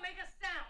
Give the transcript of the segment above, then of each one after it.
make a sound.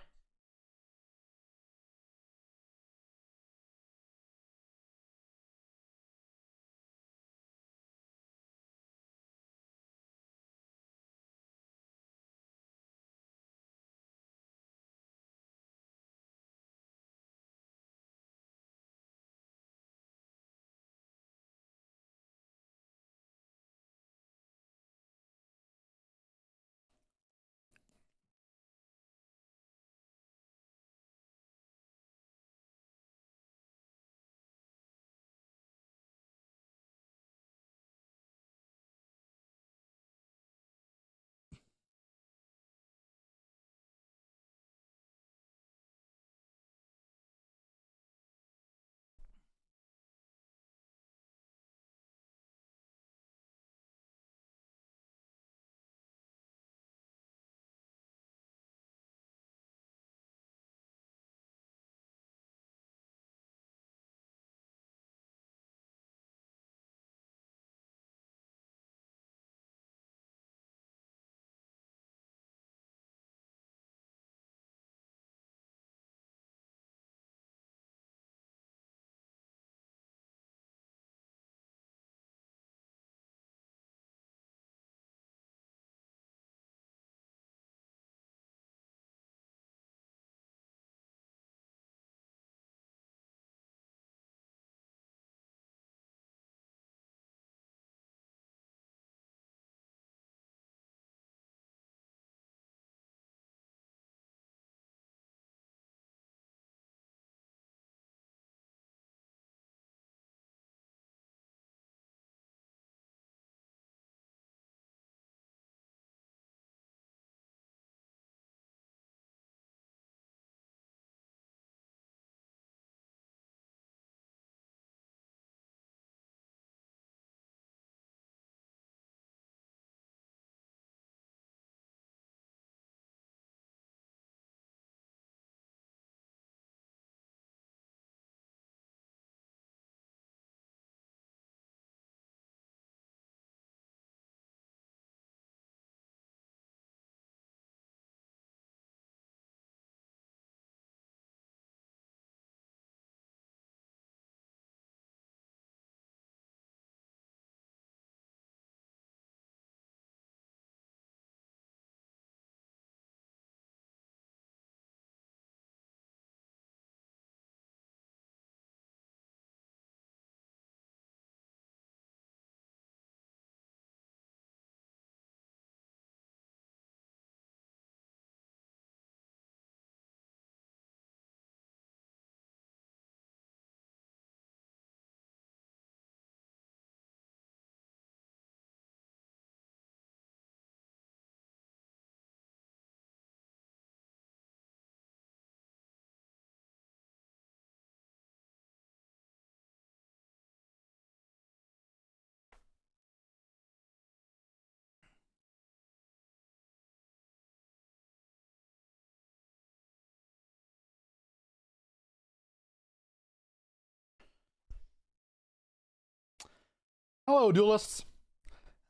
Hello, duelists.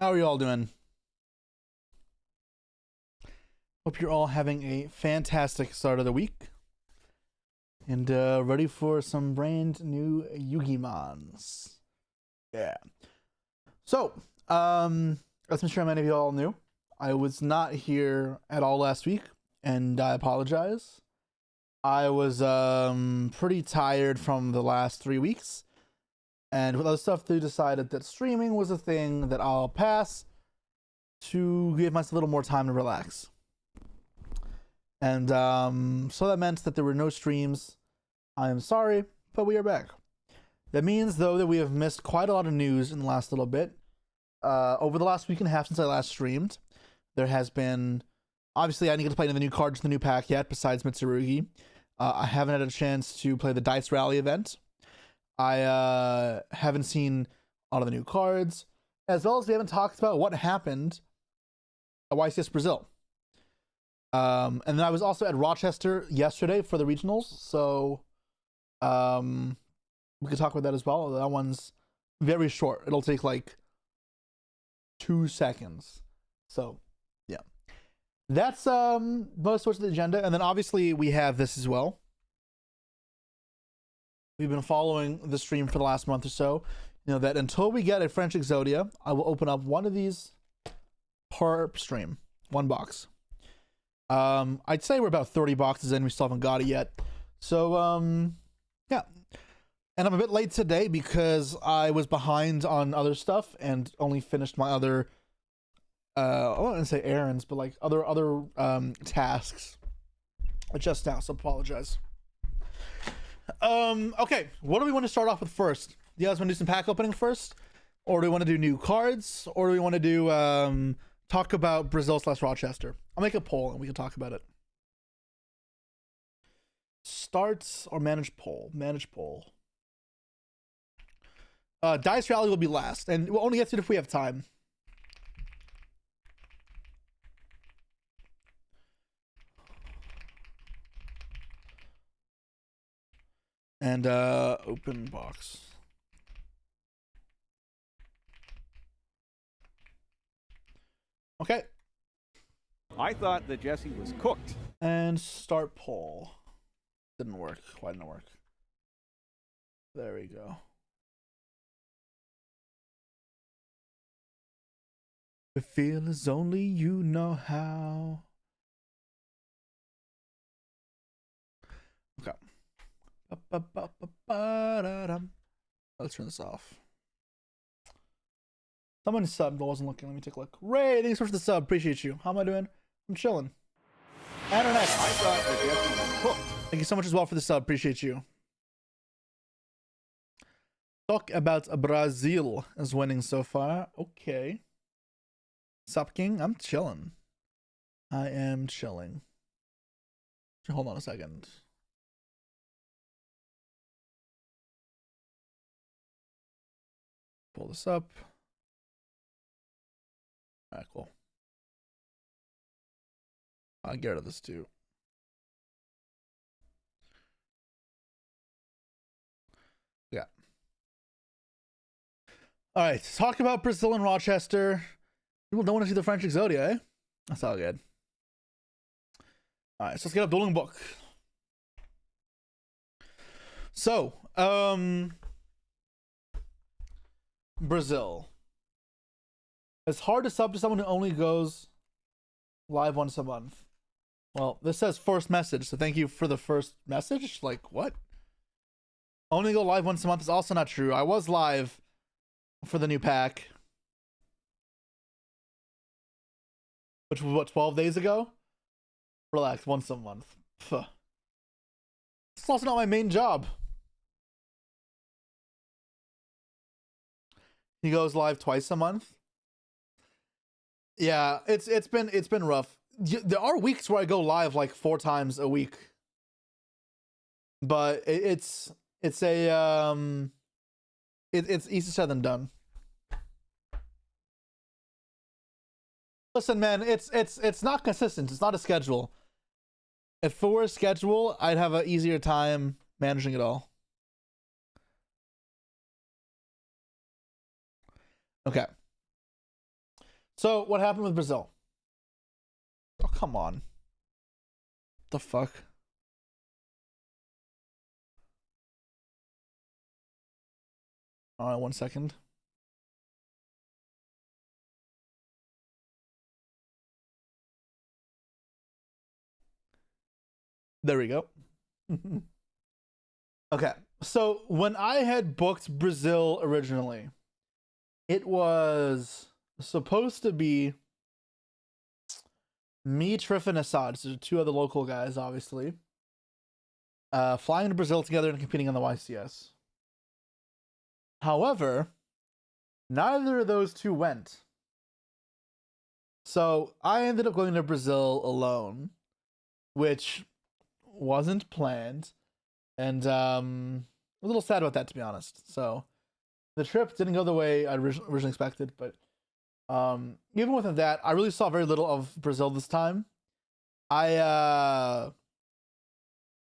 How are you all doing? Hope you're all having a fantastic start of the week and ready for some brand new Yu-Gi-Mons. Yeah. So, as I'm sure many of you all knew, I was not here at all last week, and I apologize. I was pretty tired from the last 3 weeks, and with other stuff, they decided that streaming was a thing that I'll pass to give myself a little more time to relax. And so that meant that there were no streams. I am sorry, but we are back. That means, though, that we have missed quite a lot of news in the last little bit. Over the last week and a half since I last streamed, there has been... Obviously, I didn't get to play any of the new cards in the new pack yet, besides Mitsurugi. I haven't had a chance to play the Dice Rally event. I haven't seen all of the new cards, as well as we haven't talked about what happened at YCS Brazil. And then I was also at Rochester yesterday for the regionals, so we could talk about that as well. That one's very short. It'll take like 2 seconds. So, yeah. that's most of the agenda, and then obviously we have this as well. We've been following the stream for the last month or so. You know that until we get a French Exodia, I will open up one of these per stream, one box. I'd say we're about 30 boxes in. We still haven't got it yet. So yeah, and I'm a bit late today because I was behind on other stuff and only finished my other I wouldn't say errands, but like other tasks just now, so apologize. Okay, what do we want to start off with first? Do you guys want to do some pack opening first, or do we want to do new cards, or do we want to do talk about Brazil / Rochester? I'll make a poll and we can talk about it. Starts or manage poll? Manage poll. Dice Rally will be last, and we'll only get to it if we have time. And open box. Okay. I thought that Jesse was cooked. And start poll. Didn't work. Why didn't it work? There we go. The feel is only you know how. Okay. Let's turn this off. Someone subbed but wasn't looking. Let me take a look. Ray, thanks for the sub. Appreciate you. How am I doing? I'm chilling. And our next. I thought that Jesse was cooked. Thank you so much as well for the sub. Appreciate you. Talk about Brazil is winning so far. Okay. Sup, King? I'm chilling. I am chilling. Hold on a second. Pull this up. Alright, cool. I'll get rid of this too. Yeah. Alright, talk about Brazil and Rochester. People don't want to see the French Exodia, eh? That's all good. Alright, so let's get up Dueling Book. So, Brazil. It's hard to sub to someone who only goes live once a month. Well, this says first message, so thank you for the first message. Like, what? Only go live once a month is also not true. I was live for the new pack, which was what, 12 days ago? Relax, once a month. Pff. It's also not my main job. He goes live twice a month. Yeah, it's been rough. There are weeks where I go live like 4 times a week, but it's easier said than done. Listen, man, it's not consistent. It's not a schedule. If it were a schedule, I'd have an easier time managing it all. Okay. So, what happened with Brazil? Oh, come on. What the fuck? Alright, 1 second. There we go. Okay, so when I had booked Brazil originally, it was supposed to be me, Triff, and Assad, so 2 other local guys, obviously, flying to Brazil together and competing on the YCS. However, neither of those 2 went. So I ended up going to Brazil alone, which wasn't planned, and I'm a little sad about that, to be honest. So the trip didn't go the way I originally expected, but even with that, I really saw very little of Brazil this time. I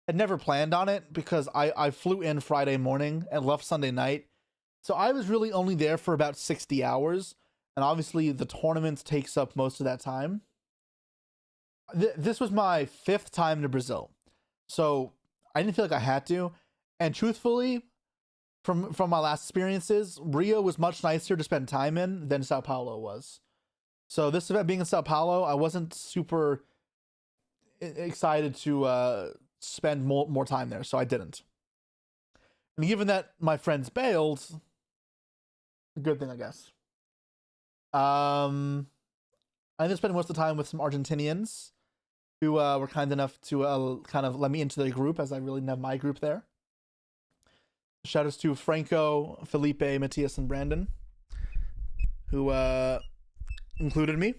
had never planned on it because I flew in Friday morning and left Sunday night. So I was really only there for about 60 hours. And obviously the tournament takes up most of that time. This was my 5th time to Brazil, so I didn't feel like I had to. And truthfully, from my last experiences, Rio was much nicer to spend time in than Sao Paulo was. So this event being in Sao Paulo, I wasn't super excited to spend more time there, so I didn't. And given that my friends bailed, a good thing, I guess. I ended up spending most of the time with some Argentinians who were kind enough to kind of let me into their group, as I really didn't have my group there. Shout outs to Franco, Felipe, Matthias, and Brandon, who included me.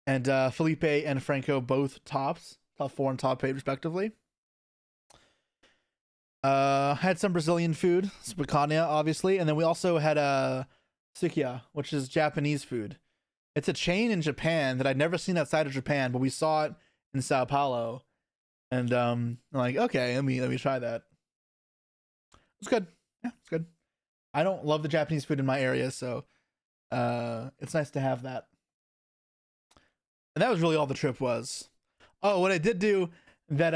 And Felipe and Franco both top 4 and top 8 respectively. Had some Brazilian food, some picanha, obviously, and then we also had sukiya, which is Japanese food. It's a chain in Japan that I'd never seen outside of Japan, but we saw it in Sao Paulo, and I'm like, okay, let me try that. It's good. Yeah, it's good. I don't love the Japanese food in my area, so it's nice to have that. And that was really all the trip was. Oh, what I did do that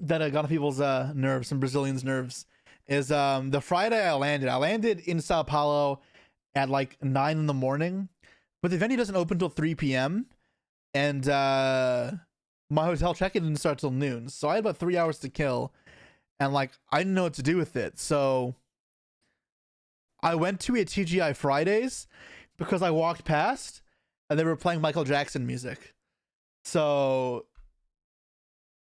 got on people's nerves, some Brazilians' nerves, is the Friday I landed in Sao Paulo at like 9 in the morning, but the venue doesn't open till 3 p.m. and my hotel check-in didn't start till noon, so I had about 3 hours to kill, and like I didn't know what to do with it. So I went to a TGI Fridays because I walked past and they were playing Michael Jackson music. So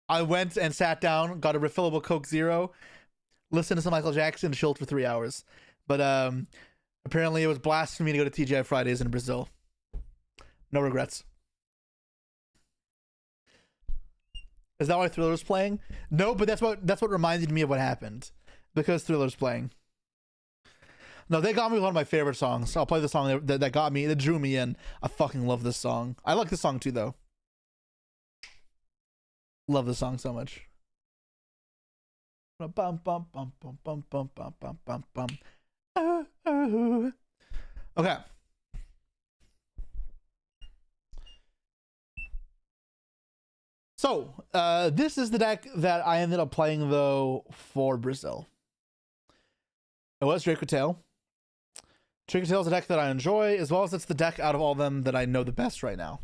I went and sat down, got a refillable Coke Zero, listened to some Michael Jackson, chilled for 3 hours. But apparently it was blasphemy to go to TGI Fridays in Brazil. No regrets. Is that why Thriller's playing? No, but that's what reminded me of what happened. Because Thriller's playing. No, they got me with one of my favorite songs. I'll play the song that drew me in. I fucking love this song. I like this song too, though. Love this song so much. Bum, bum, bum, bum, bum, bum, bum, bum, bum, bum. Okay. So, this is the deck that I ended up playing, though, for Brazil. It was Draco Tail. Draco Tail is a deck that I enjoy, as well as it's the deck out of all of them that I know the best right now.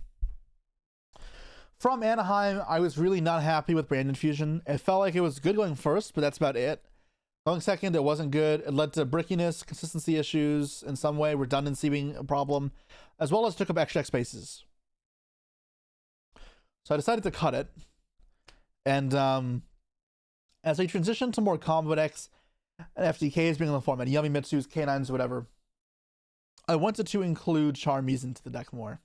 From Anaheim, I was really not happy with Brandon Fusion. It felt like it was good going first, but that's about it. Going second, it wasn't good. It led to brickiness, consistency issues, in some way, redundancy being a problem, as well as took up extra deck spaces. So I decided to cut it. And as I transitioned to more combo decks and FTKs being in the format, Yummy Mitsus, K9s, whatever, I wanted to include Charmies into the deck more.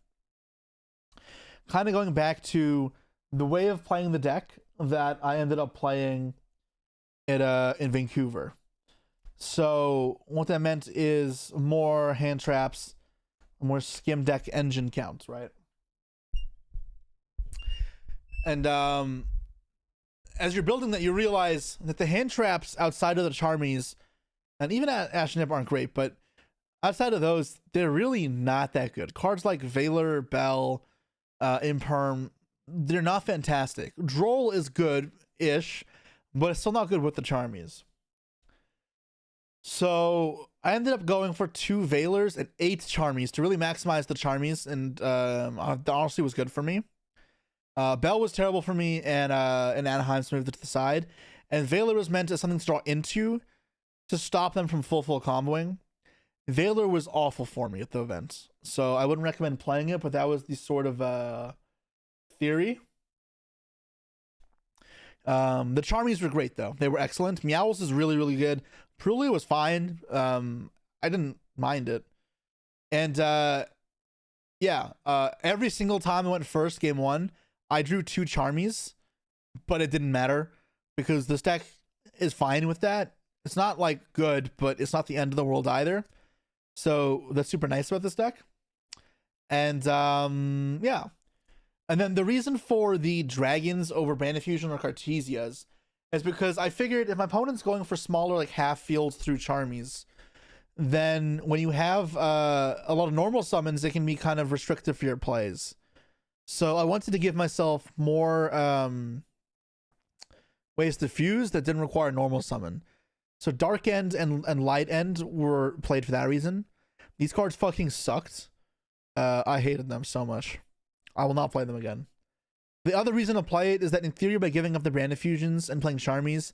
Kind of going back to the way of playing the deck that I ended up playing it in Vancouver. So what that meant is more hand traps, more skim deck engine counts, right? And as you're building that, you realize that the hand traps outside of the Charmies, and even Ash and Nip aren't great, but outside of those, they're really not that good. Cards like Valor, Bell, Imperm, they're not fantastic. Droll is good-ish, but it's still not good with the Charmies. So I ended up going for 2 Valors and 8 Charmies to really maximize the Charmies, and honestly was good for me. Bell was terrible for me, and Anaheim moved it to the side. And Valor was meant as something to draw into to stop them from full comboing. Valor was awful for me at the event, so I wouldn't recommend playing it, but that was the sort of theory. The Charmies were great, though. They were excellent. Meowls is really, really good. Prulia was fine. I didn't mind it. And every single time I went first, game 1, I drew 2 Charmies, but it didn't matter because this deck is fine with that. It's not like good, but it's not the end of the world either. So that's super nice about this deck. And yeah. And then the reason for the dragons over Brandon Fusion or Cartesias is because I figured if my opponent's going for smaller, like half fields through Charmies, then when you have a lot of normal summons, it can be kind of restrictive for your plays. So I wanted to give myself more ways to fuse that didn't require normal summon. So Dark End and Light End were played for that reason. These cards fucking sucked. I hated them so much. I will not play them again. The other reason to play it is that in theory, by giving up the brand fusions and playing Charmies,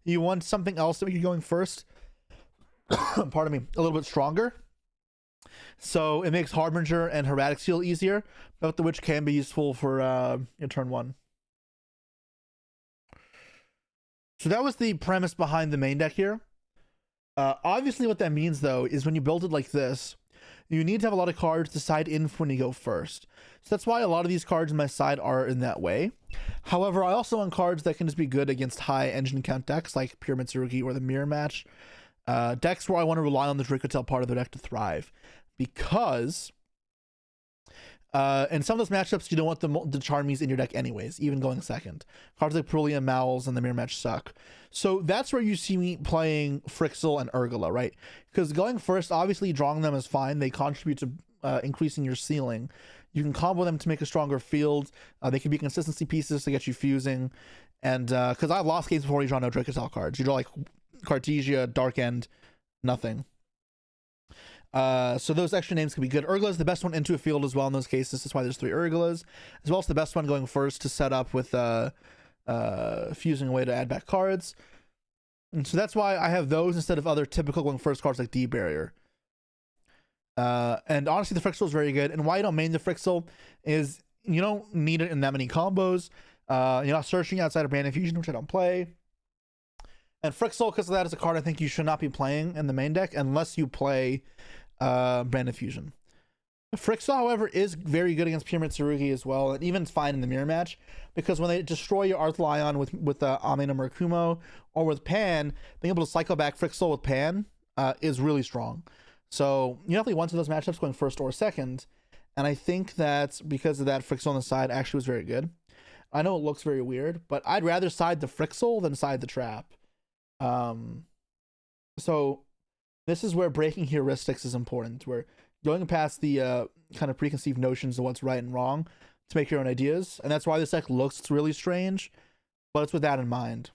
you want something else to make you going first. Pardon me, a little bit stronger. So it makes Harbinger and Hermetic Seal easier, both of which can be useful for your turn 1. So that was the premise behind the main deck here. Obviously what that means though is when you build it like this, you need to have a lot of cards to side in when you go first. So that's why a lot of these cards in my side are in that way. However, I also want cards that can just be good against high engine count decks like Pyramid Tsurugi or the Mirror Match. Decks where I want to rely on the Dracotel part of the deck to thrive. Because in some of those matchups, you don't want the Charmies in your deck anyways, even going second. Cards like Perulian Mowls and the Mirror Match suck. So that's where you see me playing Frixel and Urgula, right? Because going first, obviously drawing them is fine. They contribute to increasing your ceiling. You can combo them to make a stronger field. They can be consistency pieces to get you fusing. And because I've lost games before you draw no Dracotel cards. You draw like Cartesia, Dark End, nothing. So those extra names can be good. Urgula is the best one into a field as well in those cases. That's why there's 3 Urgulas. As well as the best one going first to set up with fusing a way to add back cards. And so that's why I have those instead of other typical going first cards like D-Barrier. And honestly, the Frixel is very good. And why you don't main the Frixel is you don't need it in that many combos. You're not searching outside of Brand Infusion, which I don't play. And Frixel, because of that, is a card I think you should not be playing in the main deck unless you play Brand Infusion. Frixel, however, is very good against Pyramid Tsurugi as well, and even fine in the Mirror Match, because when they destroy your Arthlion with Ameno Murakumo or with Pan, being able to cycle back Frixel with Pan is really strong. So you definitely want to those matchups going first or second, and I think that because of that, Frixel on the side actually was very good. I know it looks very weird, but I'd rather side the Frixel than side the Trap. So this is where breaking heuristics is important, where going past the kind of preconceived notions of what's right and wrong to make your own ideas. And that's why this deck looks really strange, but it's with that in mind.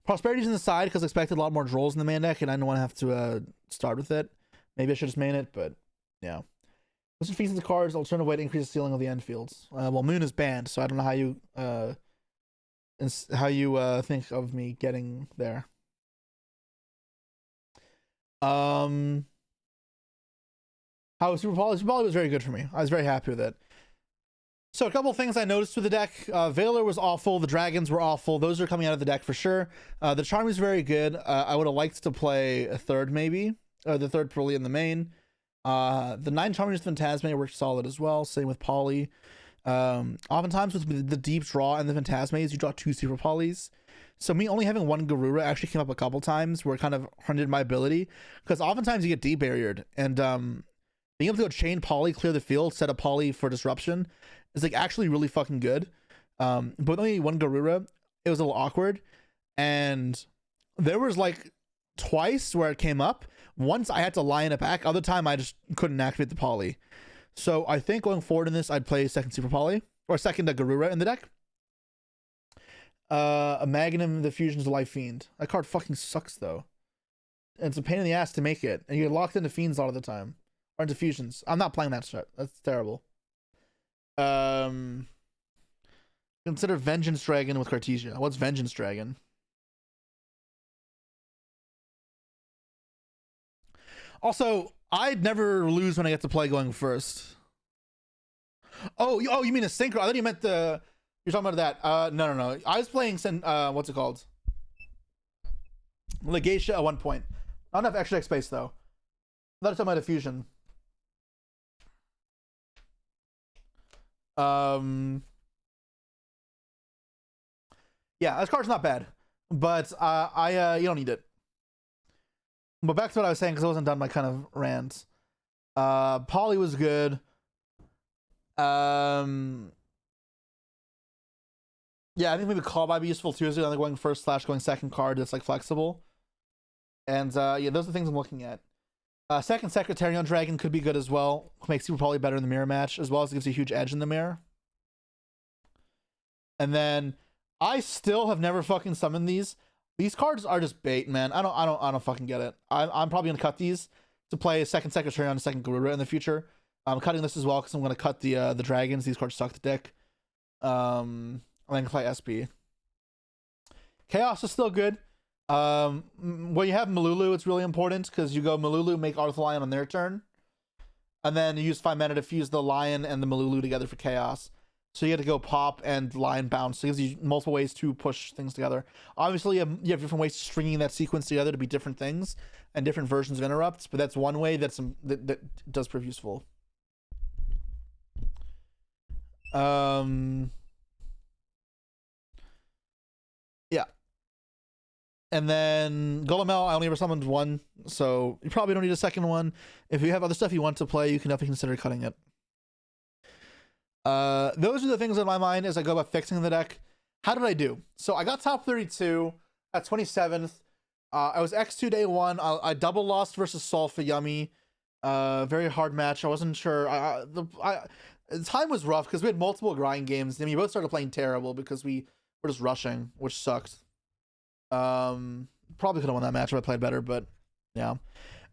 Prosperity's in the side because I expected a lot more draws in the main deck, and I didn't want to have to start with it. Maybe I should just main it, but yeah. This defeats the cards, alternative way to increase the ceiling of the end fields. Well, Moon is banned, so I don't know how you think of me getting there. How was Super Poly? Super Poly was very good for me. I was very happy with it. So a couple of things I noticed with the deck. Veiler was awful. The Dragons were awful. Those are coming out of the deck for sure. The Charm is very good. I would have liked to play a third maybe. The third probably in the main. The 9 Charmers Phantasme worked solid as well. Same with Poly. Oftentimes with the deep draw and the Phantasmes, you draw 2 Super Polys. So me only having 1 Garura actually came up a couple times where it kind of hindered my ability. Because oftentimes you get D-barriered. And being able to go chain Poly, clear the field, set a Poly for disruption is like actually really fucking good. But with only 1 Garura, it was a little awkward. And there was like twice where it came up. Once I had to line it back. Other time I just couldn't activate the Poly. So I think going forward in this, I'd play second Super Poly or second Garura in the deck. A Magnum, the Fusion's a Life Fiend. That card fucking sucks though. And it's a pain in the ass to make it. And you're locked into Fiends a lot of the time. Or into Fusions. I'm not playing that shit. That's terrible. Consider Vengeance Dragon with Cartesia. What's Vengeance Dragon? Also, I'd never lose when I get to play going first. Oh, you mean a synchro? I thought you meant the... You're talking about that. No. I was playing... what's it called? Legatia at one point. I don't have extra deck space, though. I thought I was talking about a fusion. Yeah, this card's not bad. But you don't need it. But back to what I was saying, because I wasn't done my kind of rant. Poly was good. Yeah, I think maybe Call might be useful too, as either going first / going second card that's like flexible. And yeah, those are the things I'm looking at. Second Secretarian Dragon could be good as well. Makes you probably better in the mirror match, as well as it gives you a huge edge in the mirror. And then I still have never fucking summoned these. These cards are just bait, man. I don't fucking get it. I'm probably gonna cut these to play a second Secretary on a second Garuda in the future. I'm cutting this as well because I'm gonna cut the dragons. These cards suck the dick. And then play SP. Chaos is still good. When you have Malulu, it's really important because you go Malulu, make Arthur Lion on their turn, and then you use 5 mana to fuse the Lion and the Malulu together for Chaos. So you get to go pop and Lion bounce. So it gives you multiple ways to push things together. Obviously, you have different ways of stringing that sequence together to be different things and different versions of interrupts, but that's one way that does prove useful. Yeah. And then Golemel, I only ever summoned one, so you probably don't need a second one. If you have other stuff you want to play, you can definitely consider cutting it. Those are the things in my mind as I go about fixing the deck. How did I do? So I got top 32 at 27th. I was X2 day 1. I double lost versus Sol for Yummy. Very hard match. I wasn't sure. The time was rough because we had multiple grind games. Then we both started playing terrible because we were just rushing, which sucked. Probably could have won that match if I played better, but yeah.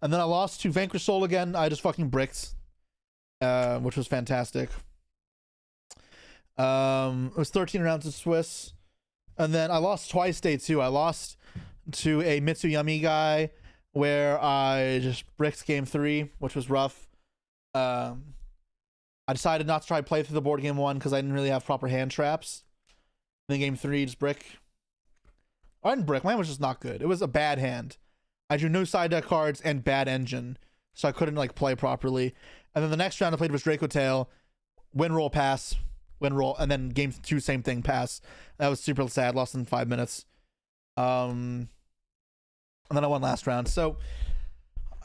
And then I lost to Vanquish Soul again. I just fucking bricked, which was fantastic. It was 13 rounds of Swiss, and then I lost twice day 2. I lost to a Mitsuyami guy where I just bricked game 3, which was rough. I decided not to try to play through the board game 1 because I didn't really have proper hand traps. And then game 3, just brick. I didn't brick. Mine was just not good. It was a bad hand. I drew no side deck cards and bad engine, so I couldn't like play properly. And then the next round I played was Draco Tail, win, roll, pass. Win, roll, and then game 2, same thing, pass. That was super sad. Lost in 5 minutes. And then I won last round. So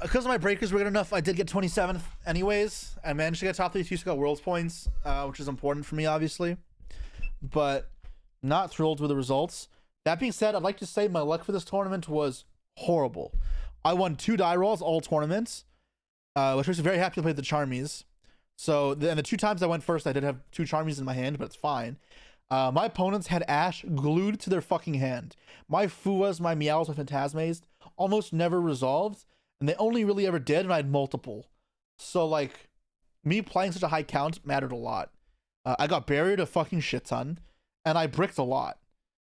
because my breakers were good enough, I did get 27th anyways. I managed to get top 32, so got world's points, which is important for me, obviously. But not thrilled with the results. That being said, I'd like to say my luck for this tournament was horrible. I won 2 die rolls all tournaments, which makes me very happy to play the Charmies. So, and the 2 times I went first, I did have 2 Charmies in my hand, but it's fine. My opponents had Ash glued to their fucking hand. My Fuas, my Meows, my Phantasmes almost never resolved, and they only really ever did, and I had multiple. So, like, me playing such a high count mattered a lot. I got buried a fucking shit ton, and I bricked a lot.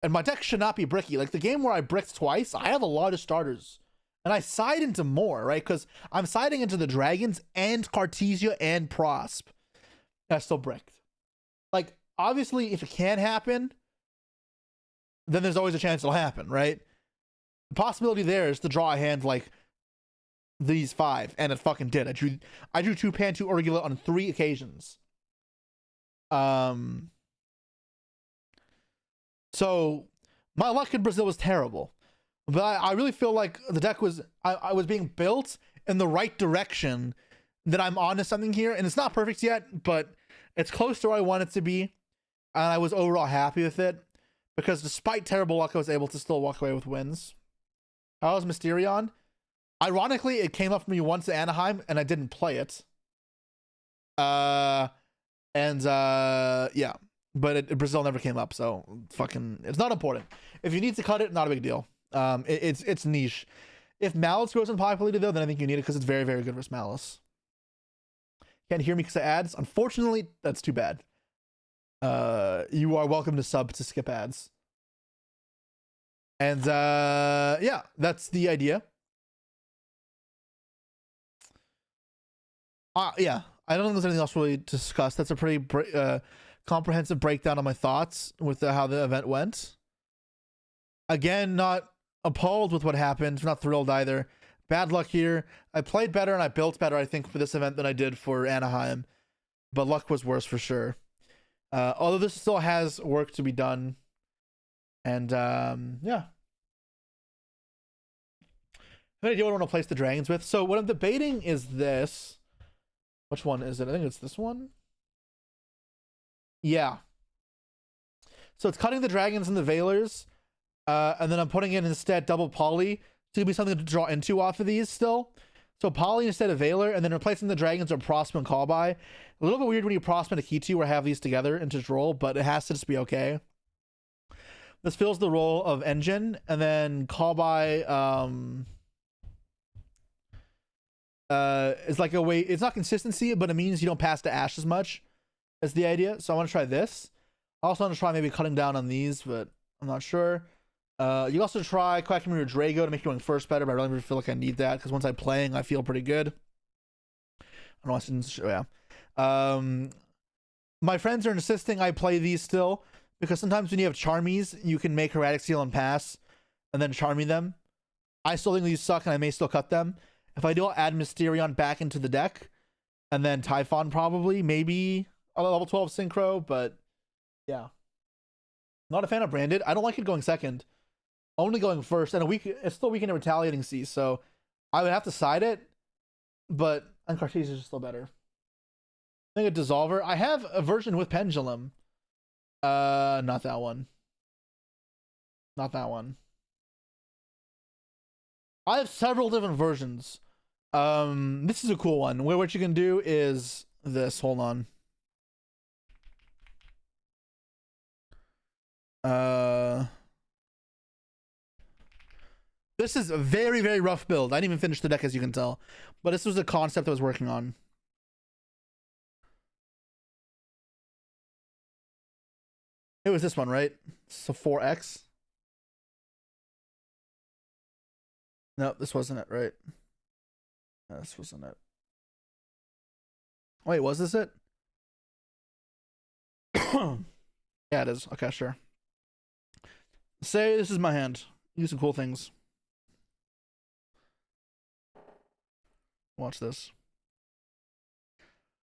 And my deck should not be bricky. Like, the game where I bricked twice, I have a lot of starters. And I side into more, right? Because I'm siding into the Dragons and Cartesia and Prosp. And I still bricked. Like, obviously, if it can happen, then there's always a chance it'll happen, right? The possibility there is to draw a hand like these 5, and it fucking did. I drew 2 Pan, 2 Orgula on 3 occasions. So my luck in Brazil was terrible. But I really feel like the deck was, I was being built in the right direction, that I'm onto something here. And it's not perfect yet, but it's close to where I want it to be. And I was overall happy with it. Because despite terrible luck, I was able to still walk away with wins. How was Mysterion? Ironically, it came up for me once at Anaheim, and I didn't play it. Yeah. But Brazil never came up, so fucking, it's not important. If you need to cut it, not a big deal. It's niche. If Malice grows in popularity though, then I think you need it because it's very, very good versus Malice. Can't hear me because of ads. Unfortunately, that's too bad. You are welcome to sub to skip ads. And yeah, that's the idea. Yeah, I don't think there's anything else really to discuss. That's a pretty comprehensive breakdown of my thoughts with how the event went. Again, not appalled with what happened, not thrilled either. Bad luck here. I played better and I built better, I think, for this event than I did for Anaheim, but luck was worse for sure. Although this still has work to be done. And yeah. I have an idea what I want to place the dragons with. So what I'm debating is this. Which one is it? I think it's this one. Yeah. So it's cutting the dragons and the Veilers. And then I'm putting in instead double poly to be something to draw into off of these still. So Poly instead of Valor, and then replacing the dragons are Prosper and Callby. A little bit weird when you Prosper and a Key 2 or have these together into just roll, but it has to just be okay. This fills the role of engine, and then Callby is like a way, it's not consistency, but it means you don't pass to Ash as much as the idea. So I want to try this. I also want to try maybe cutting down on these, but I'm not sure. You also try Quacking your Drago to make you going first better, but I don't really feel like I need that because once I'm playing, I feel pretty good. I don't want to, yeah. My friends are insisting I play these still because sometimes when you have Charmies, you can make Erratic Seal and pass and then Charmy them. I still think these suck and I may still cut them. If I do, I'll add Mysterion back into the deck and then Typhon probably, maybe a level 12 Synchro, but yeah. Not a fan of Branded. I don't like it going second. Only going first, and it's still weak in a Retaliating Sea, so I would have to side it, but Cartesian is still better. I think a Dissolver. I have a version with Pendulum. Not that one. Not that one. I have several different versions. This is a cool one. Where what you can do is this. Hold on. This is a very, very rough build. I didn't even finish the deck, as you can tell. But this was the concept I was working on. It was this one, right? So 4X. No, this wasn't it, right? No, this wasn't it. Wait, was this it? Yeah, it is. Okay, sure. Say this is my hand. Use some cool things. Watch this.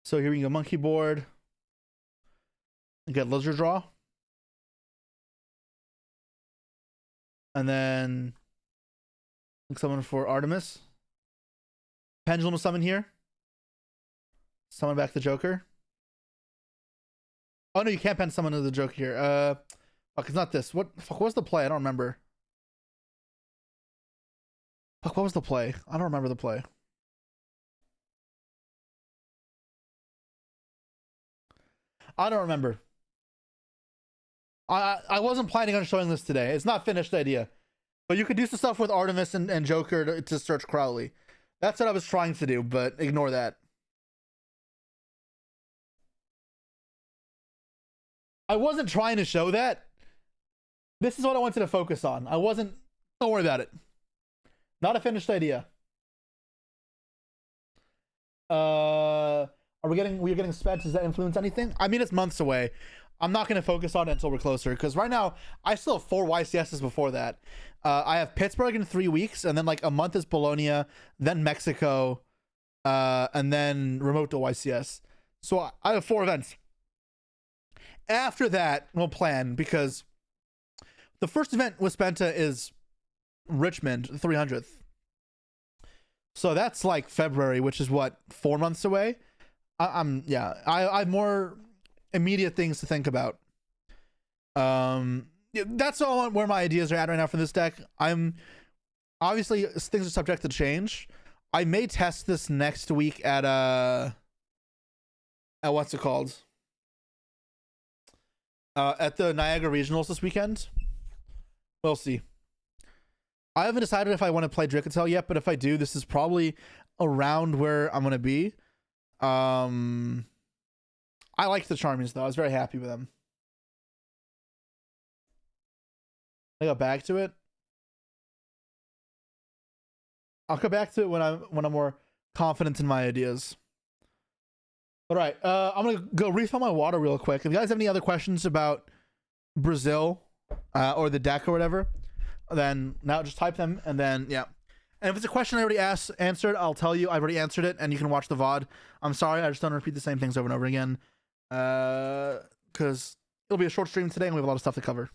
So here we go, monkey board. You get lizard draw. And then summon for Artemis. Pendulum will summon here. Summon back the Joker. Oh no, you can't pen summon the Joker here. Fuck, it's not this. What was the play? I don't remember. Fuck, what was the play? I don't remember the play. I don't remember. I wasn't planning on showing this today. It's not finished idea. But you could do some stuff with Artemis and Joker to search Crowley. That's what I was trying to do, but ignore that. I wasn't trying to show that. This is what I wanted to focus on. I wasn't... Don't worry about it. Not a finished idea. We're getting sped. Does that influence anything? I mean, it's months away. I'm not going to focus on it until we're closer, because right now I still have 4 YCSs before that. I have Pittsburgh in 3 weeks, and then like a month is Bologna, then Mexico, and then remote to YCS. So I have 4 events. After that, we'll plan, because the first event with Spenta is Richmond, 300th. So that's like February, which is what, 4 months away? I have more immediate things to think about. That's all where my ideas are at right now for this deck. I'm obviously, things are subject to change. I may test this next week at what's it called? At the Niagara Regionals this weekend. We'll see. I haven't decided if I want to play Dricketel yet, but if I do, this is probably around where I'm going to be. I like the Charmies, though. I was very happy with them. I got back to it. I'll come back to it when I'm more confident in my ideas. All right, I'm gonna go refill my water real quick. If you guys have any other questions about Brazil or the deck or whatever, then now just type them, and then yeah. And if it's a question I already answered, I'll tell you I've already answered it, and you can watch the VOD. I'm sorry, I just don't repeat the same things over and over again, because it'll be a short stream today, and we have a lot of stuff to cover.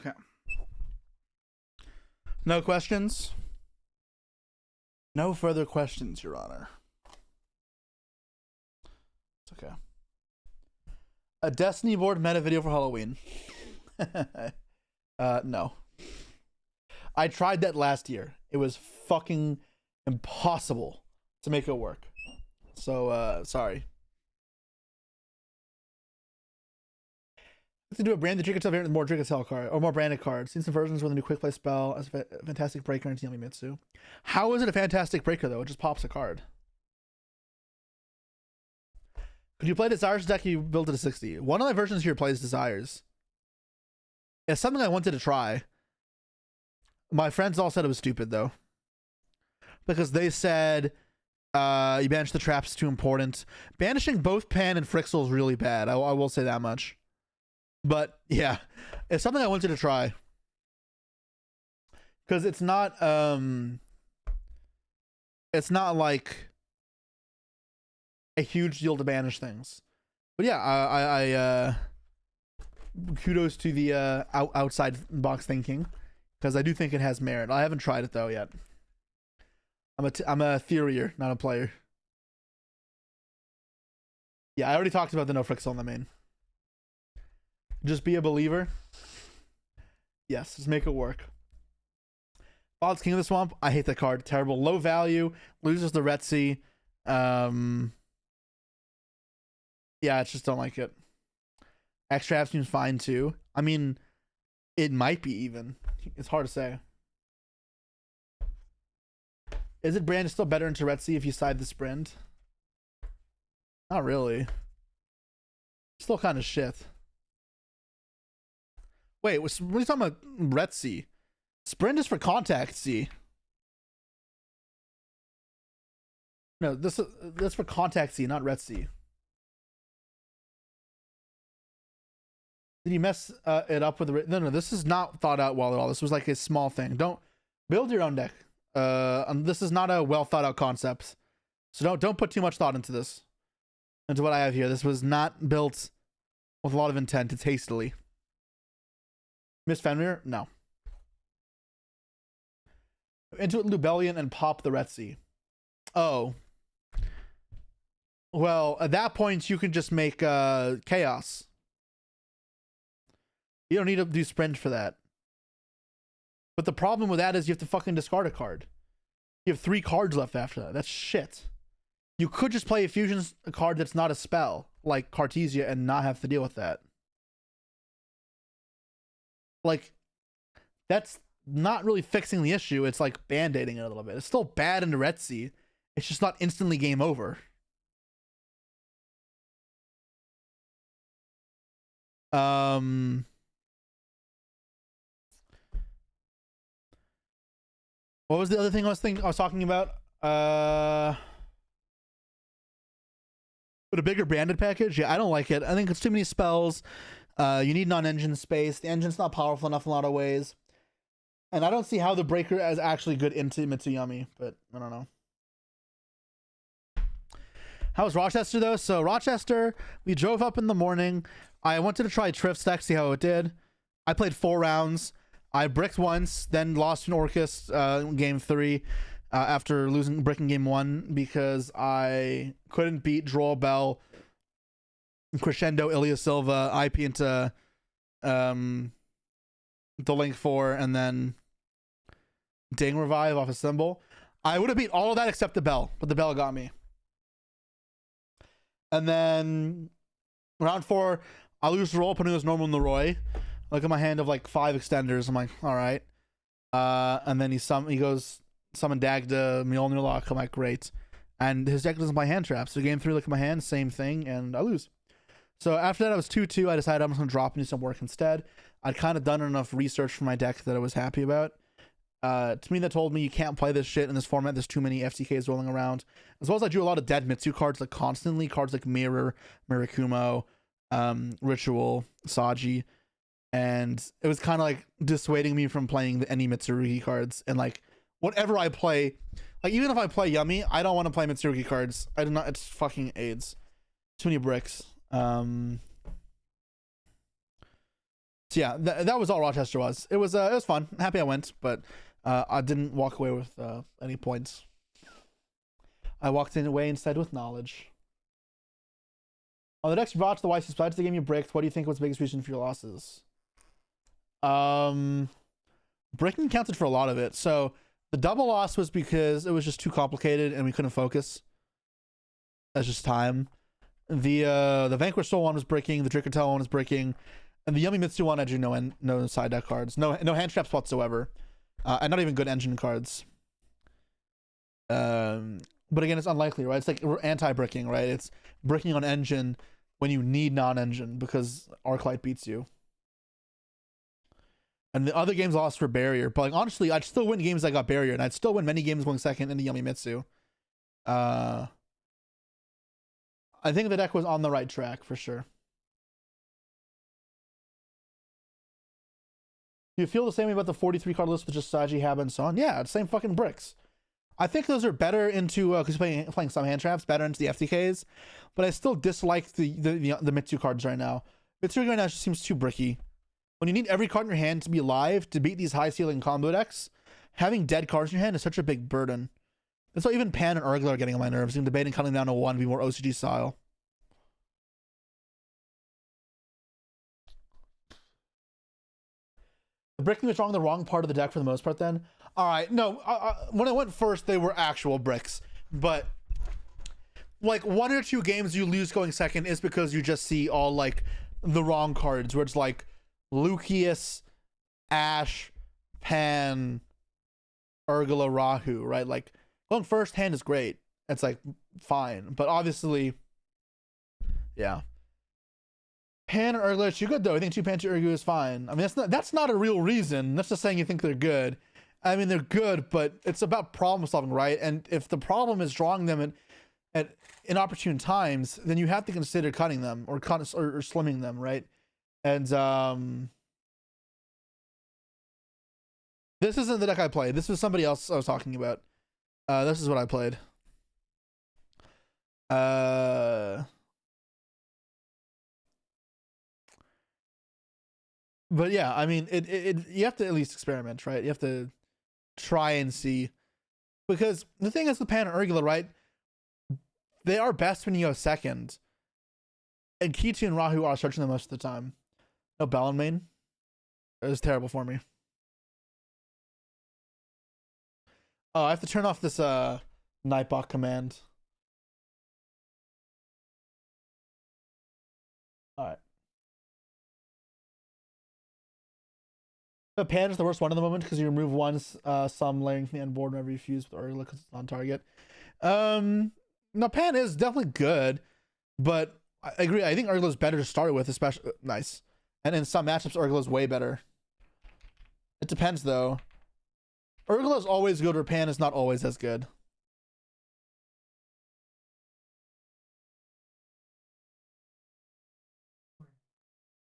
Okay. No questions? No further questions, Your Honor. It's okay. A Destiny board meta video for Halloween. No. I tried that last year. It was fucking impossible to make it work. So, sorry. To do a branded Trickle variant with more Trickle card or more branded cards. Seen some versions with a new quick play spell as a fantastic breaker into Yamimitsu. How is it a fantastic breaker though? It just pops a card. Could you play Desires deck? You built it to 60. One of my versions here plays Desires. It's something I wanted to try. My friends all said it was stupid though, because they said you banish the traps, too important. Banishing both Pan and Frixel is really bad. I will say that much. But yeah, it's something I wanted to try because it's not like a huge deal to banish things. But yeah, I kudos to the outside box thinking, because I do think it has merit. I haven't tried it though yet. I'm a theorier, not a player. Yeah, I already talked about the no Frixel on the main. Just be a believer. Yes, just make it work. Bald's King of the Swamp. I hate that card. Terrible. Low value. Loses the Retzi. Yeah, I just don't like it. Extra seems fine too. I mean, it might be even. It's hard to say. Is it brand still better into Retzi if you side the sprint? Not really. Still kind of shit. Wait, what are you talking about? Retzi. Sprint is for contact C. No, that's for contact C, not Retzi. Did you mess it up with the... No, this is not thought out well at all. This was like a small thing. Don't build your own deck. This is not a well thought out concept. So don't put too much thought into this. Into what I have here. This was not built with a lot of intent. It's hastily. Miss Fenrir? No. Into Lubellion and pop the Retzi. Oh. Well, at that point, you can just make Chaos. You don't need to do Sprint for that. But the problem with that is you have to fucking discard a card. You have 3 cards left after that. That's shit. You could just play a fusion card that's not a spell, like Cartesia, and not have to deal with that. Like, that's not really fixing the issue. It's like band-aiding it a little bit. It's still bad in the Retzi. It's just not instantly game over. What was the other thing I was talking about? But a bigger branded package? Yeah, I don't like it. I think it's too many spells. You need non-engine space. The engine's not powerful enough in a lot of ways. And I don't see how the breaker is actually good into Mitsuyami, but I don't know. How was Rochester though? So Rochester, we drove up in the morning. I wanted to try Trift Stack, see how it did. I played 4 rounds. I bricked once, then lost an Orcus game 3 after breaking game 1 because I couldn't beat Droll Bell, Crescendo, Ilya Silva, IP into the Link 4, and then Ding Revive off a symbol. I would have beat all of that except the Bell, but the Bell got me. And then round 4, I lose the roll, putting as normal in the Roy. Look at my hand of like 5 extenders. I'm like, all right. And then he goes summon Dagda, Mjolnir Lock. I'm like, great. And his deck doesn't play hand traps. So game 3, look at my hand, same thing, and I lose. So after that, I was 2-2. I decided I'm just gonna drop and do some work instead. I'd kind of done enough research for my deck that I was happy about. To me, that told me you can't play this shit in this format. There's too many FTKs rolling around. As well as I drew a lot of dead Mitsu cards like constantly. Cards like Mirror, Mirakumo, Ritual, Saji. And it was kind of like dissuading me from playing any Mitsurugi cards. And like whatever I play, like even if I play Yummy, I don't want to play Mitsurugi cards. I do not. It's fucking AIDS. Too many bricks. So yeah, that was all Rochester was. It was fun. Happy I went, but I didn't walk away with any points. I walked away instead with knowledge. On the next watch, the YCS besides the game you bricked, what do you think was the biggest reason for your losses? Breaking counted for a lot of it. So the double loss was because it was just too complicated and we couldn't focus. That's just time. The Vanquish Soul one was breaking, the Drickertel one was breaking, and the Yummy Mitsu one I drew no side deck cards, no hand traps whatsoever, and not even good engine cards. But again, it's unlikely, right? It's like anti-bricking, right? It's bricking on engine when you need non-engine because Arclight beats you. And the other games lost for barrier, but like honestly, I'd still win games that got barrier, and I'd still win many games going second in the Yummy Mitsu. I think the deck was on the right track for sure. Do you feel the same way about the 43 card list with just Saji, Haba, and so on? Yeah, it's same fucking bricks. I think those are better into because playing some hand traps, better into the FTKs, but I still dislike the Mitsu cards right now. Mitsu right now just seems too bricky. When you need every card in your hand to be alive to beat these high ceiling combo decks, having dead cards in your hand is such a big burden. That's why even Pan and Urgler are getting on my nerves. I'm debating cutting down to 1 to be more OCG style. The bricking was wrong, the wrong part of the deck for the most part then. All right, no, when I went first, they were actual bricks. But like 1 or 2 games you lose going second is because you just see all like the wrong cards where it's like Lucius, Ash, Pan, Urgla, Rahu, right? Like going first hand is great. It's like fine, but obviously, yeah. Pan and Urgla are too good though. I think 2 Pan 2 Urgu is fine. I mean that's not a real reason. That's just saying you think they're good. I mean they're good, but it's about problem solving, right? And if the problem is drawing them at inopportune times, then you have to consider cutting them or slimming them, right? And this isn't the deck I played. This was somebody else I was talking about. This is what I played. But yeah, I mean, you have to at least experiment, right? You have to try and see, because the thing is with Pan and Urgula, right? They are best when you go second, and Kitu and Rahu are searching them most of the time. No Bellin main. It was terrible for me. Oh, I have to turn off this Nightbot command. All right. The Pan is the worst one at the moment because you remove some layering from the end board whenever you fuse with Urgla because it's on target. No, Pan is definitely good, but I agree. I think Urgla is better to start with, especially nice. And in some matchups, Urgla is way better. It depends though. Urgla is always good, or Pan is not always as good.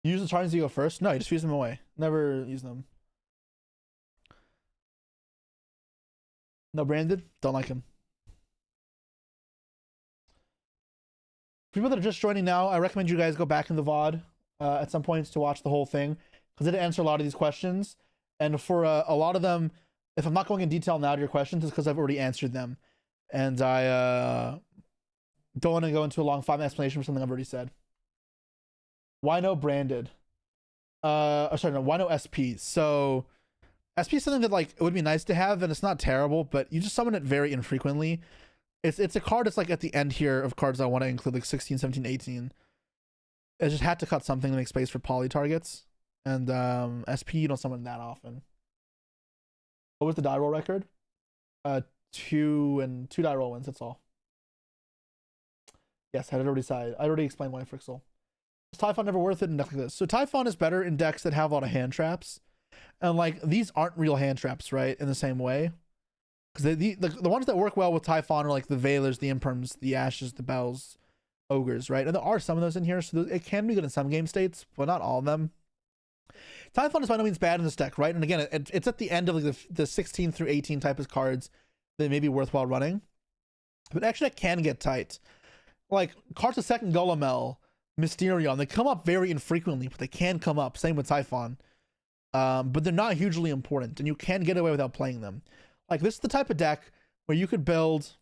Use the charms you go first? No, you just fuse them away. Never use them. No branded? Don't like him. For people that are just joining now, I recommend you guys go back in the VOD at some points to watch the whole thing, because it answer a lot of these questions. And for a lot of them, if I'm not going in detail now to your questions, it's because I've already answered them. And I don't want to go into a long 5-minute explanation for something I've already said. Why no branded? Sorry, no, why no SP? So SP is something that like it would be nice to have, and it's not terrible, but you just summon it very infrequently. It's a card that's like at the end here of cards I want to include, like 16, 17, 18. I just had to cut something to make space for poly targets. And SP you don't summon that often. What was the die roll record? 2 die roll wins, that's all. Yes, I already explained why Frixel. Is Typhon never worth it in decks like this? So Typhon is better in decks that have a lot of hand traps. And like these aren't real hand traps, right? In the same way. Because the ones that work well with Typhon are like the Veilers, the Imperms, the Ashes, the Bells, Ogres, right? And there are some of those in here, so it can be good in some game states, but not all of them. Typhon is by no means bad in this deck, right? And again, it's at the end of like the 16 through 18 type of cards that may be worthwhile running. But actually, that can get tight. Like, cards of second Golemel, Mysterion. They come up very infrequently, but they can come up. Same with Typhon. But they're not hugely important, and you can get away without playing them. Like, this is the type of deck where you could build,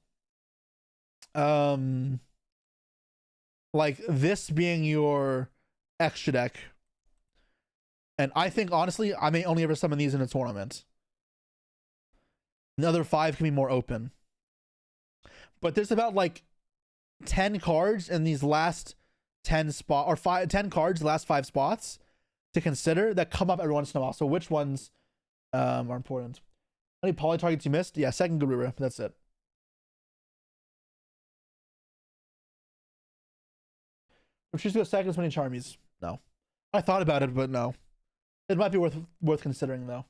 like this being your extra deck. And I think, honestly, I may only ever summon these in a tournament. Another 5 can be more open. But there's about, like, 10 cards in these last 10 spot, or 10 cards, the last 5 spots to consider that come up every once in a while. So which ones are important? How many poly targets you missed? Yeah, second Garura. That's it. If she's go second, as many Charmies. No. I thought about it, but no. It might be worth considering though.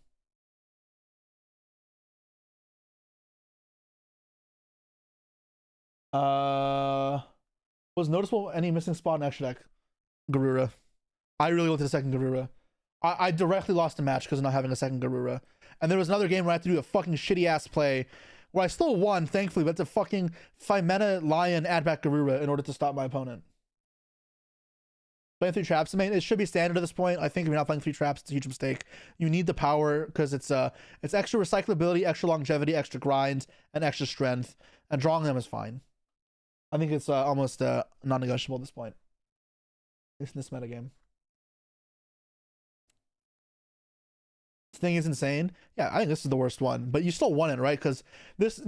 Was noticeable any missing spot in extra deck? Garura. I really wanted a second Garura. I directly lost a match because of not having a second Garura. And there was another game where I had to do a fucking shitty ass play where I still won, thankfully, but it's a fucking 5-mana Lion add back Garura in order to stop my opponent. Playing 3 traps, I mean, it should be standard at this point. I think if you're not playing 3 traps, it's a huge mistake. You need the power because it's extra recyclability, extra longevity, extra grind, and extra strength. And drawing them is fine. I think it's almost non-negotiable at this point. It's in this metagame. This thing is insane. Yeah, I think this is the worst one, but you still won it, right? Because this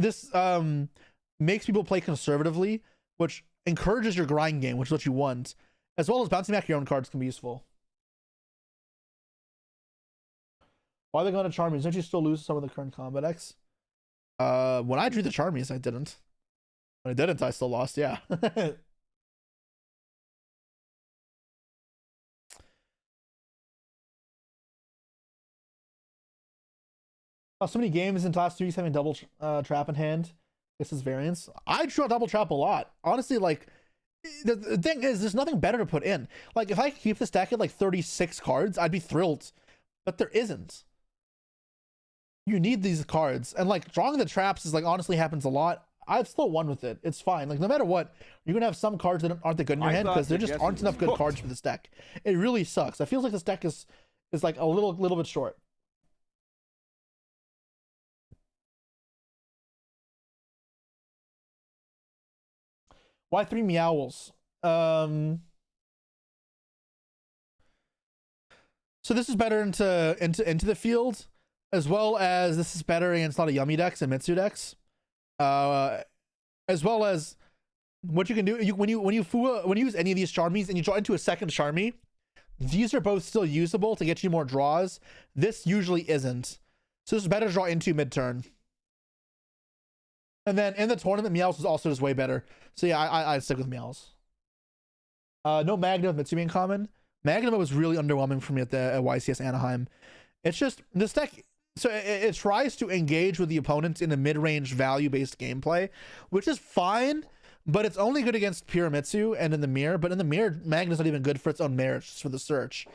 makes people play conservatively, which encourages your grind game, which is what you want, as well as bouncing back your own cards can be useful. Why are they going to Charmies? Don't you still lose some of the current combat decks? When I drew the Charmies, I didn't. When I didn't, I still lost. Yeah. So many games in class 3s having double trap in hand. This is variance. I draw double trap a lot. Honestly, like, the thing is, there's nothing better to put in. Like, if I keep this deck at like 36 cards, I'd be thrilled. But there isn't. You need these cards. And like, drawing the traps is like, honestly happens a lot. I've still won with it. It's fine. Like, no matter what, you're gonna have some cards that aren't that good in your hand because there just aren't enough good cards for this deck. It really sucks. I feel like this deck is like a little bit short. Why 3 Meowls? So this is better into the field, as well as this is better against a lot of Yummy decks and Mitsu decks. As well as what you can do when you use any of these Charmies and you draw into a second Charmy, these are both still usable to get you more draws. This usually isn't. So this is better to draw into mid-turn. And then in the tournament, Meowls is also just way better. So yeah, I'd stick with Meowls. No Magnum with Mitsumi in common. Magnum was really underwhelming for me at YCS Anaheim. It's just, this deck, so it tries to engage with the opponents in a mid-range value-based gameplay, which is fine, but it's only good against pure Mitsu and in the mirror. But in the mirror, Magnum's not even good for its own merits, just for the search.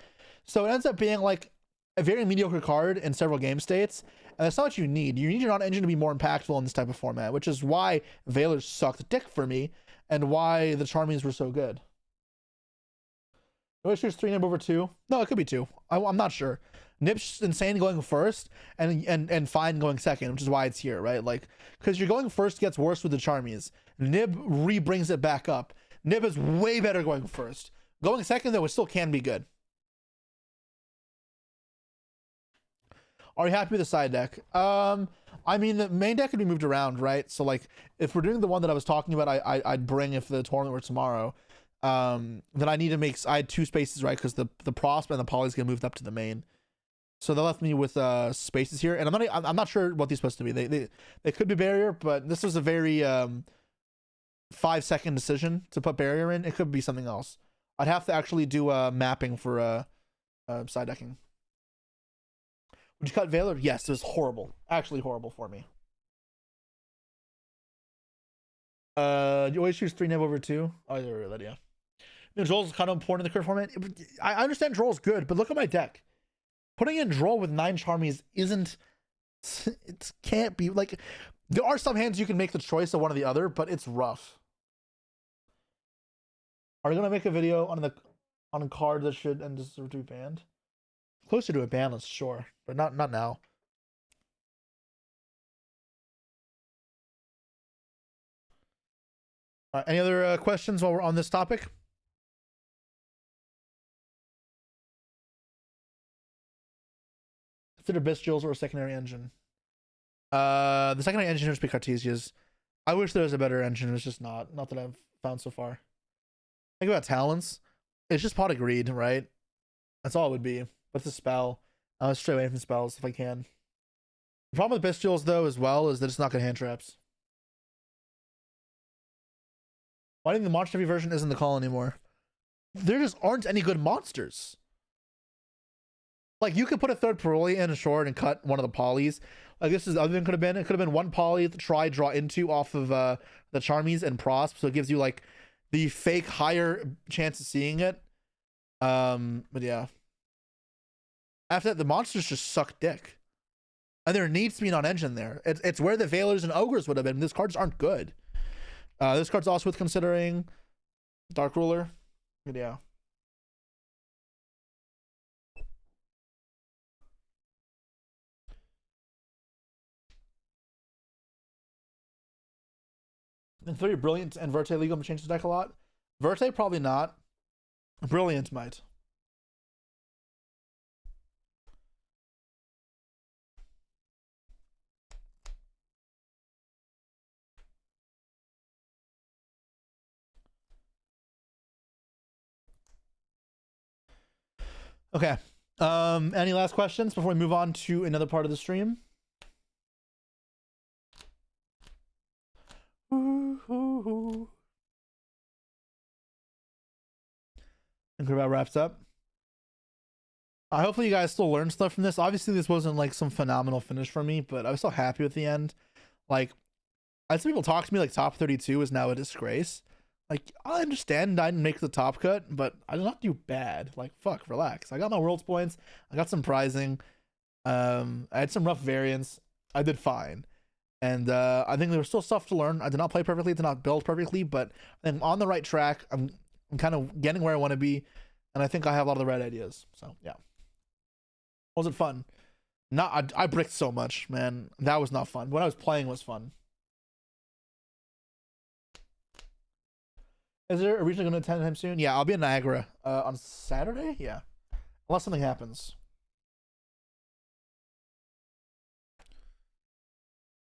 So it ends up being like a very mediocre card in several game states. And that's not what you need. You need your non-engine to be more impactful in this type of format, which is why Valor sucked dick for me and why the Charmies were so good. No issues 3 Nib over 2. No, it could be 2. I'm not sure. Nib's insane going first and fine going second, which is why it's here, right? Like, because you're going first gets worse with the Charmies. Nib re-brings it back up. Nib is way better going first. Going second, though, it still can be good. Are you happy with the side deck? I mean, the main deck could be moved around, right? So like, if we're doing the one that I was talking about, I'd bring if the tournament were tomorrow. Then I need to make, I had 2 spaces, right? Because the Prosp and the Poly's get moved up to the main. So that left me with spaces here, and I'm not sure what these are supposed to be. They could be barrier, but this was a very 5-second decision to put barrier in. It could be something else. I'd have to actually do mapping for side decking. Would you cut Valor? Yes, it was horrible. Actually horrible for me. You always choose 3 Nib over 2. Oh, yeah, that, yeah. Droll's kind of important in the current format. I understand Droll's good, but look at my deck. Putting in Droll with 9 Charmies isn't... It can't be... Like, there are some hands you can make the choice of one or the other, but it's rough. Are they gonna make a video on a card that should and deserve to be banned? Closer to a ban list, sure, but not now. Any other questions while we're on this topic? Consider Bestials or a secondary engine. The secondary engine would be Cartesia's. I wish there was a better engine. It's just not that I've found so far. Think about talents. It's just pot of greed, right? That's all it would be. What's a spell? I'll stray away from spells if I can. The problem with Bestials though, as well, is that it's not good hand traps. Why do you think the monster heavy version isn't the call anymore? There just aren't any good monsters. Like, you could put a third Paroli in a short and cut one of the polys. Like, this is the other thing could have been. It could have been one poly to try draw into off of the Charmies and Prosp, so it gives you like the fake higher chance of seeing it. But yeah. After that, the monsters just suck dick. And there needs to be an engine there. It's where the Veilers and Ogres would have been. These cards aren't good. This card's also worth considering. Dark Ruler. But yeah. And 3 Brilliant and Verte legal to change the deck a lot. Verte probably not. Brilliant might. Okay. Any last questions before we move on to another part of the stream? I think we're about wraps up. Hopefully you guys still learned stuff from this. Obviously this wasn't like some phenomenal finish for me, but I was still happy with the end. Like, I had some people talk to me like top 32 is now a disgrace. Like, I understand I didn't make the top cut, but I did not do bad. Like, fuck, relax. I got my world's points. I got some prizing. I had some rough variants. I did fine. And I think there was still stuff to learn. I did not play perfectly, did not build perfectly, but I'm on the right track. I'm kind of getting where I want to be, and I think I have a lot of the right ideas. So yeah, was it fun? Not I bricked so much, man. That was not fun. When I was playing was fun. Is there a regional going to attend him soon? Yeah, I'll be in Niagara on Saturday. Yeah, unless something happens.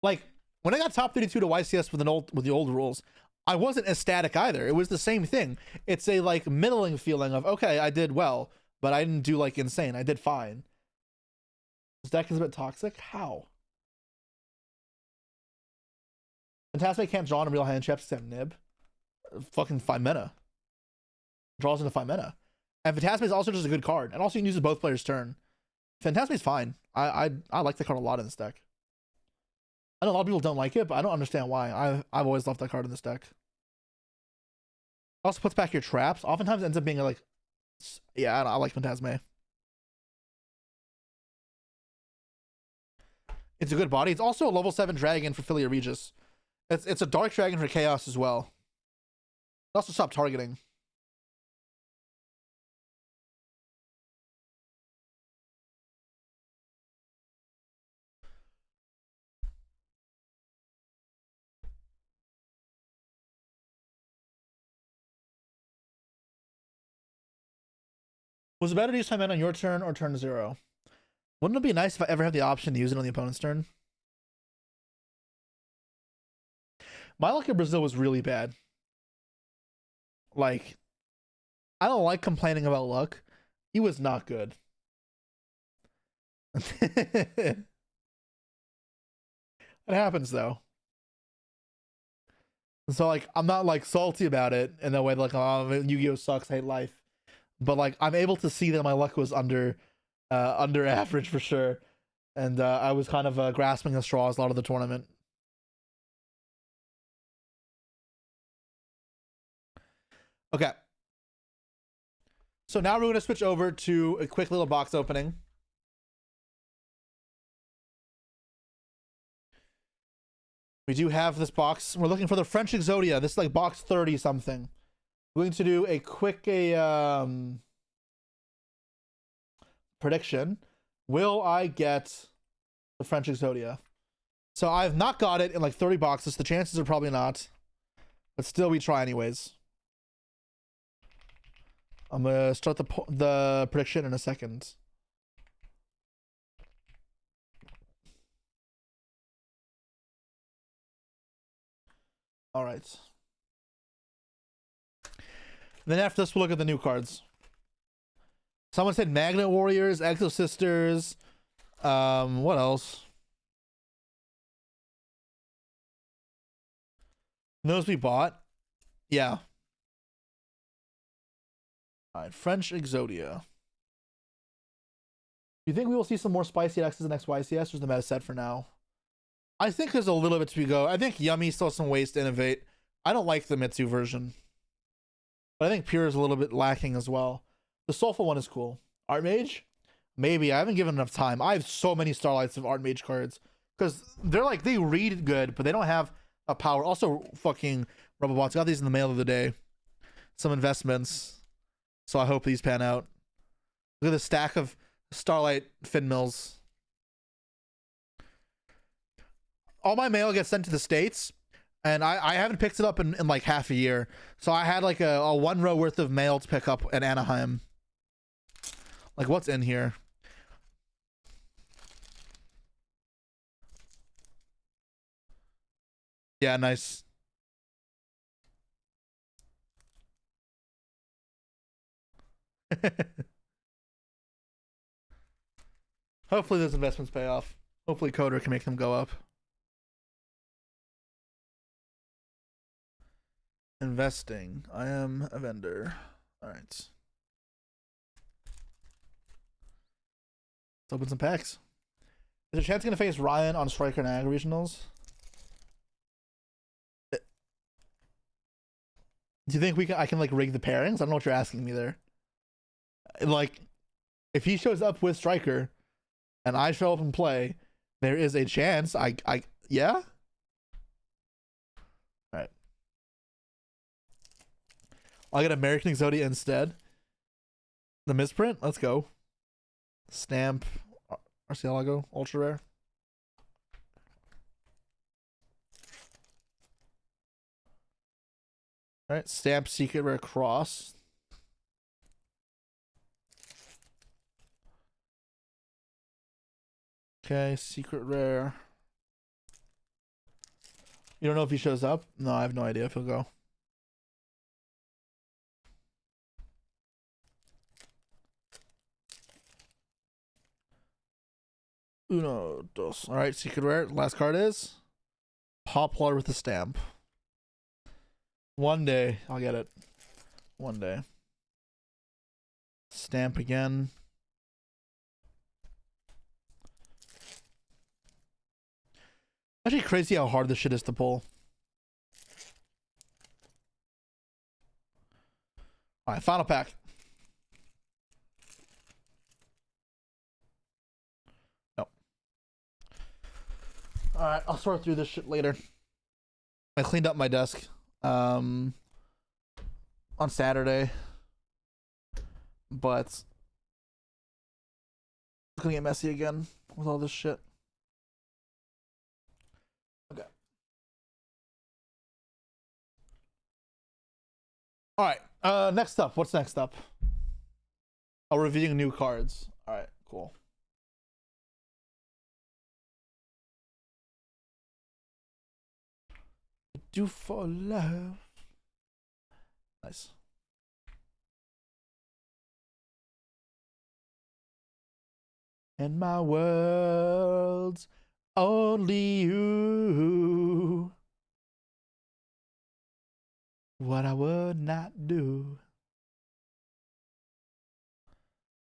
Like, when I got top 32 to YCS with the old rules, I wasn't ecstatic either. It was the same thing. It's a like middling feeling of, okay, I did well, but I didn't do like insane. I did fine. This deck is a bit toxic. How? Fantastic can't draw in a real hand traps except Nib. Fucking 5 mana. Draws into 5 mana. And Phantasme is also just a good card. And also you can use it both players' turn. Phantasme is fine. I like that card a lot in this deck. I know a lot of people don't like it, but I don't understand why. I've always loved that card in this deck. Also puts back your traps. Oftentimes it ends up being like, yeah, I like Phantasme. It's a good body. It's also a level 7 dragon for Philia Regis. It's a dark dragon for Chaos as well. It also stopped targeting. Was it better to use time on your turn or turn 0? Wouldn't it be nice if I ever had the option to use it on the opponent's turn? My luck in Brazil was really bad. Like, I don't like complaining about luck. He was not good. It happens though. So like, I'm not like salty about it in that way, like, oh, Yu-Gi-Oh sucks, I hate life. But like, I'm able to see that my luck was under average for sure, and I was kind of grasping at straws a lot of the tournament. Okay. So now we're going to switch over to a quick little box opening. We do have this box. We're looking for the French Exodia. This is like box 30 something. We're going to do a quick prediction. Will I get the French Exodia? So I've not got it in like 30 boxes. The chances are probably not, but still we try anyways. I'm gonna start the prediction in a second. All right. Then after this, we'll look at the new cards. Someone said Magnet Warriors, Exo Sisters. What else? Those we bought. Yeah. All right, French Exodia. Do you think we will see some more spicy X's in next YCS, or is the meta set for now? I think there's a little bit to go. I think Yummy still has some ways to innovate. I don't like the Mitsu version, but I think Pure is a little bit lacking as well. The Soulful one is cool. Art Mage? Maybe. I haven't given enough time. I have so many Starlights of Art Mage cards because they're like, they read good, but they don't have a power. Also, fucking Robobots. Got these in the mail the other day. Some investments. So I hope these pan out. Look at the stack of Starlight Fin Mills. All my mail gets sent to the States, and I haven't picked it up in like half a year. So I had like a 1 row worth of mail to pick up in Anaheim. Like, what's in here? Yeah, nice. Hopefully those investments pay off. Hopefully Coder can make them go up. Investing. I am a vendor. All right. Let's open some packs. Is there a chance going to face Ryan on Striker and Ag Regionals? Do you think I can like rig the pairings? I don't know what you're asking me there. Like, if he shows up with Striker and I show up and play, there is a chance yeah? All right. I'll get American Exodia instead. The misprint? Let's go. Stamp. Arcielago. Ultra rare. All right. Stamp Secret Rare Cross. Okay. Secret Rare. You don't know if he shows up? No, I have no idea if he'll go. Uno, dos. All right, Secret Rare. Last card is Poplar with a stamp. One day I'll get it. One day. Stamp again. Actually crazy how hard this shit is to pull. All right, final pack. No. All right, I'll sort through this shit later. I cleaned up my desk on Saturday, but it's gonna get messy again with all this shit. Okay. All right. Next up. What's next up? Oh, reviewing new cards. All right. Cool. Do for love. Nice. In my world's only you. What I would not do.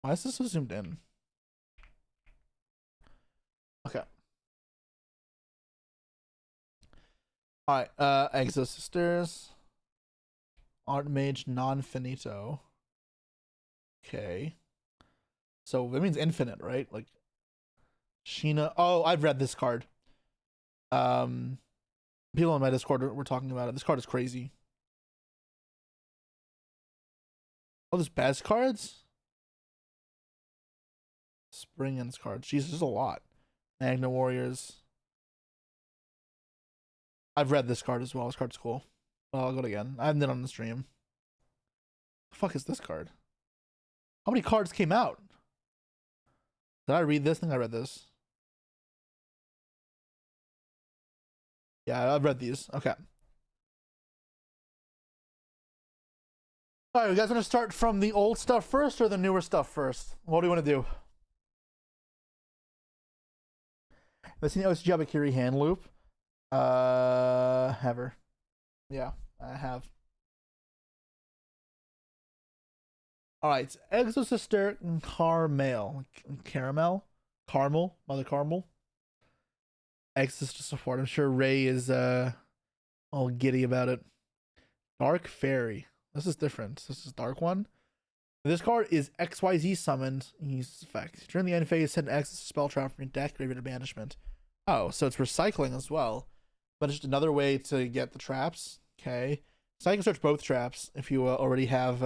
Why is this so zoomed in? Okay. Alright, Exo Sisters. Art Mage non-finito. Okay. So that means infinite, right? Like Sheena. Oh, I've read this card. People on my Discord were talking about it. This card is crazy. Oh, there's best cards? Spring Ends cards. Jesus, there's a lot. Magna Warriors. I've read this card as well. This card's cool. Well, I'll go again. I haven't done it on the stream. The fuck is this card? How many cards came out? Did I read this? I think I read this. Yeah, I've read these. Okay. All right, you guys want to start from the old stuff first or the newer stuff first? What do you want to do? I've seen the OCG Abakiri hand loop. Ever. Yeah, I have. All right, Exo Sister Caramel. Mother Caramel. Exo Sister support. I'm sure Ray is all giddy about it. Dark Fairy. This is different. This is Dark one. This card is XYZ summoned. Uses effect. During the end phase, send X spell trap from your deck, graveyard to banishment. Oh, so it's recycling as well. But it's just another way to get the traps. Okay. So I can search both traps if you already have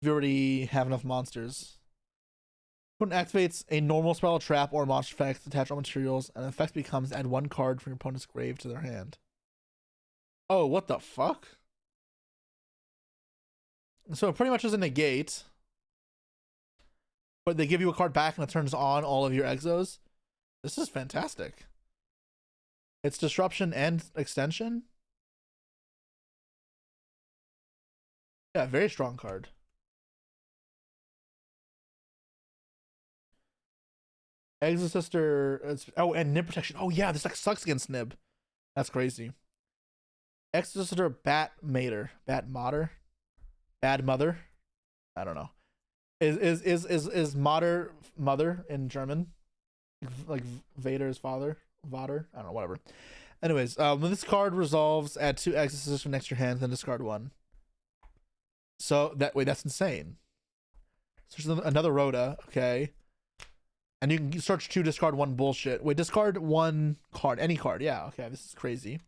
enough monsters. When it activates a normal spell, trap, or monster effect, attach all materials, and the effect becomes add one card from your opponent's grave to their hand. Oh, what the fuck? So it pretty much is a negate. But they give you a card back and it turns on all of your exos. This is fantastic. It's disruption and extension. Yeah, very strong card. Exo Sister. Oh, and Nib protection. Oh yeah, this like sucks against Nib. That's crazy. Exo Sister Bad Mother. I don't know. Is mother in German? Like Vader's father? Vader? I don't know, whatever. Anyways, when this card resolves, add 2 Exo Sisters from next to your hand, then discard 1. So that's insane. So there's another Rhoda, okay. And you can search 2, discard 1 bullshit. Wait, discard 1 card. Any card. Yeah, okay. This is crazy.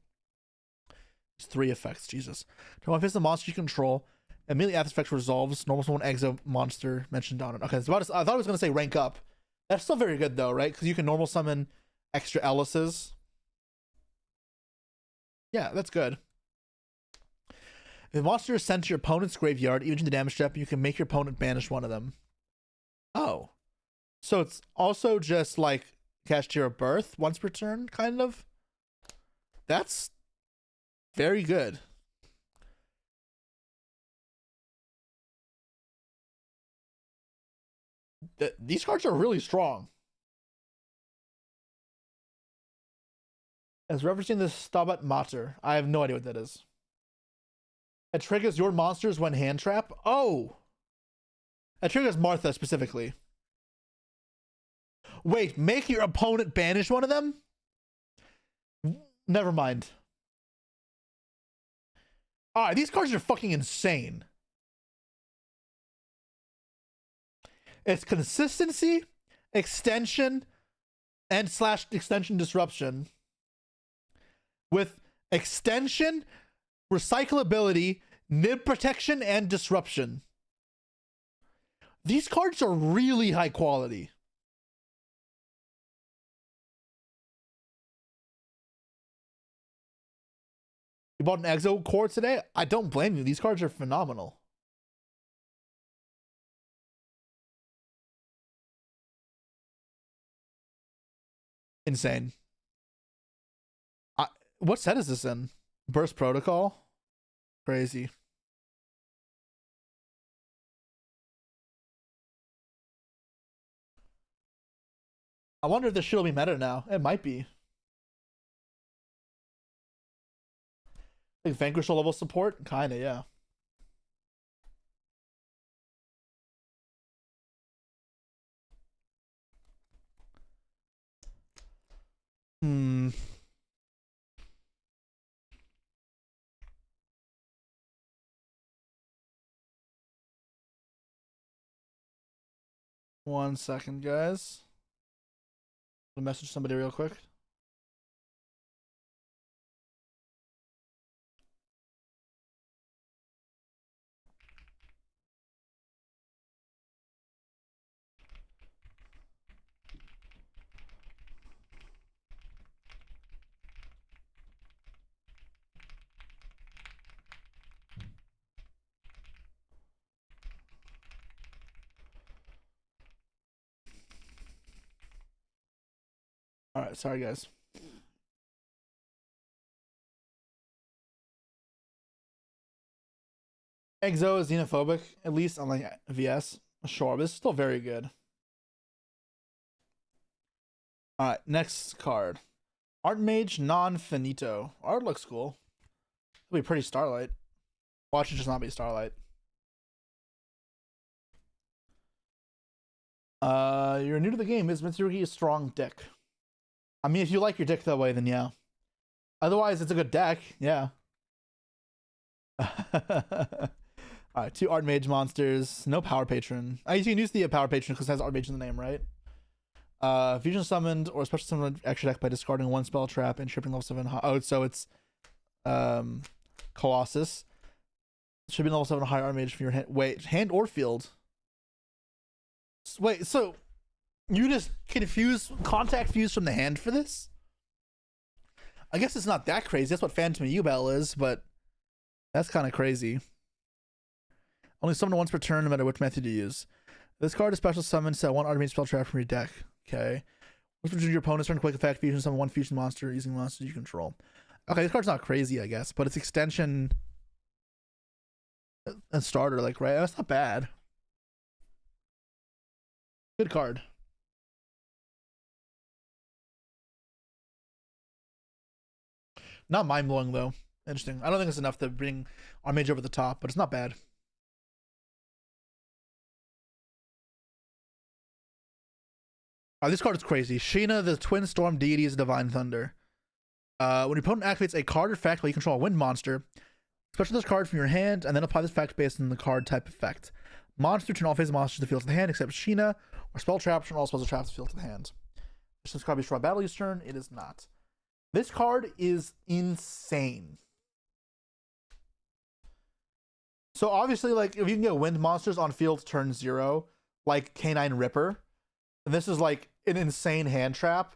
It's 3 effects. Jesus. Turn one face the monster you control. Immediately after this effect resolves, normal summon exo monster mentioned on it. Okay, so I thought I was going to say rank up. That's still very good though, right? Because you can normal summon extra Ellises. Yeah, that's good. If a monster is sent to your opponent's graveyard, even to the damage step, you can make your opponent banish one of them. Oh. So it's also just like Cashier of Birth once per turn, kind of? That's very good. These cards are really strong. As referencing the Stabat Mater. I have no idea what that is. It triggers your monsters when hand trap. Oh! It triggers Martha specifically. Wait, make your opponent banish one of them? Never mind. Alright, these cards are fucking insane. It's consistency, extension, and / extension disruption. With extension, recyclability, nib protection, and disruption. These cards are really high quality. You bought an Exo core today? I don't blame you. These cards are phenomenal. Insane. What set is this in? Burst Protocol? Crazy. I wonder if this shit will be meta now. It might be. Like Vanquisher level support? Kinda, yeah. Hmm. One second, guys. I'll message somebody real quick. Alright, sorry guys. Exo is xenophobic, at least on like VS. Sure, but it's still very good. Alright, next card. Art Mage Non-Finito. Art looks cool. It'll be pretty Starlight. Watch it just not be Starlight. You're new to the game. Is Mitsurugi a strong deck? I mean, if you like your deck that way, then yeah. Otherwise, it's a good deck. Yeah. Alright, 2 Art Mage monsters. No Power Patron. You can use the Power Patron because it has Art Mage in the name, right? Fusion summoned or special summoned extra deck by discarding 1 spell trap and shipping level 7 high. Oh, so it's Colossus. Should be level 7 high Art Mage from your hand. Wait, hand or field? Wait, so you just confuse contact fuse from the hand for this? I guess it's not that crazy. That's what Phantom Ubel is, but that's kind of crazy. Only summon once per turn, no matter which method you use. This card is special summon, set 1 Art Mage spell trap from your deck. Okay. Which your opponent's turn quick effect, fusion summon 1 fusion monster using monsters you control. Okay, this card's not crazy, I guess, but it's extension and starter, like, right? That's not bad. Good card. Not mind blowing though. Interesting. I don't think it's enough to bring our mage over the top, but it's not bad. This card is crazy. Sheena, the Twin Storm Deity, is Divine Thunder. When your opponent activates a card effect while you control a wind monster, special this card from your hand and then apply this effect based on the card type effect. Monster turn all phase monsters to the field to the hand except Sheena, or spell traps turn all spells or traps to the field to the hand. This card be destroy battle use turn. It is not. This card is insane. So obviously, like, if you can get wind monsters on field turn 0, like Canine Ripper, this is like an insane hand trap.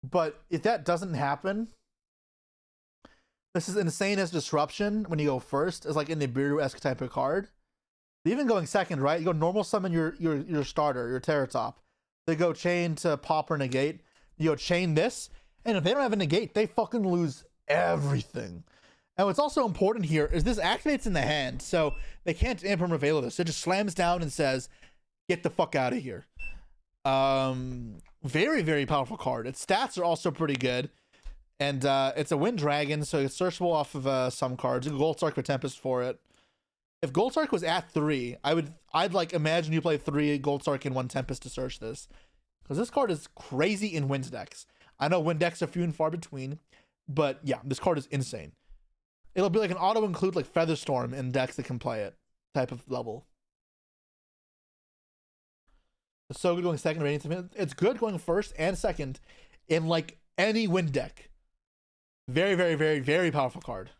But if that doesn't happen, this is insane as disruption when you go first, as like an Nibiru-esque type of card. Even going second, right? You go normal summon your starter, your Terratop. They go chain to pop or negate. You go chain this, and if they don't have a negate, they fucking lose everything. And what's also important here is this activates in the hand, so they can't imp or reveal this. It just slams down and says, "Get the fuck out of here." Very, very powerful card. Its stats are also pretty good, and it's a Wind Dragon, so it's searchable off of some cards. You can Gold Sark with Tempest for it. If Gold Sark was at 3, I'd like imagine you play 3 Gold Sark and 1 Tempest to search this, because this card is crazy in Wind decks. I know Wind decks are few and far between, but yeah, this card is insane. It'll be like an auto include like Featherstorm in decks that can play it type of level. It's so good going second rating. It's good going first and second in like any Wind deck. Very, very, very, very powerful card.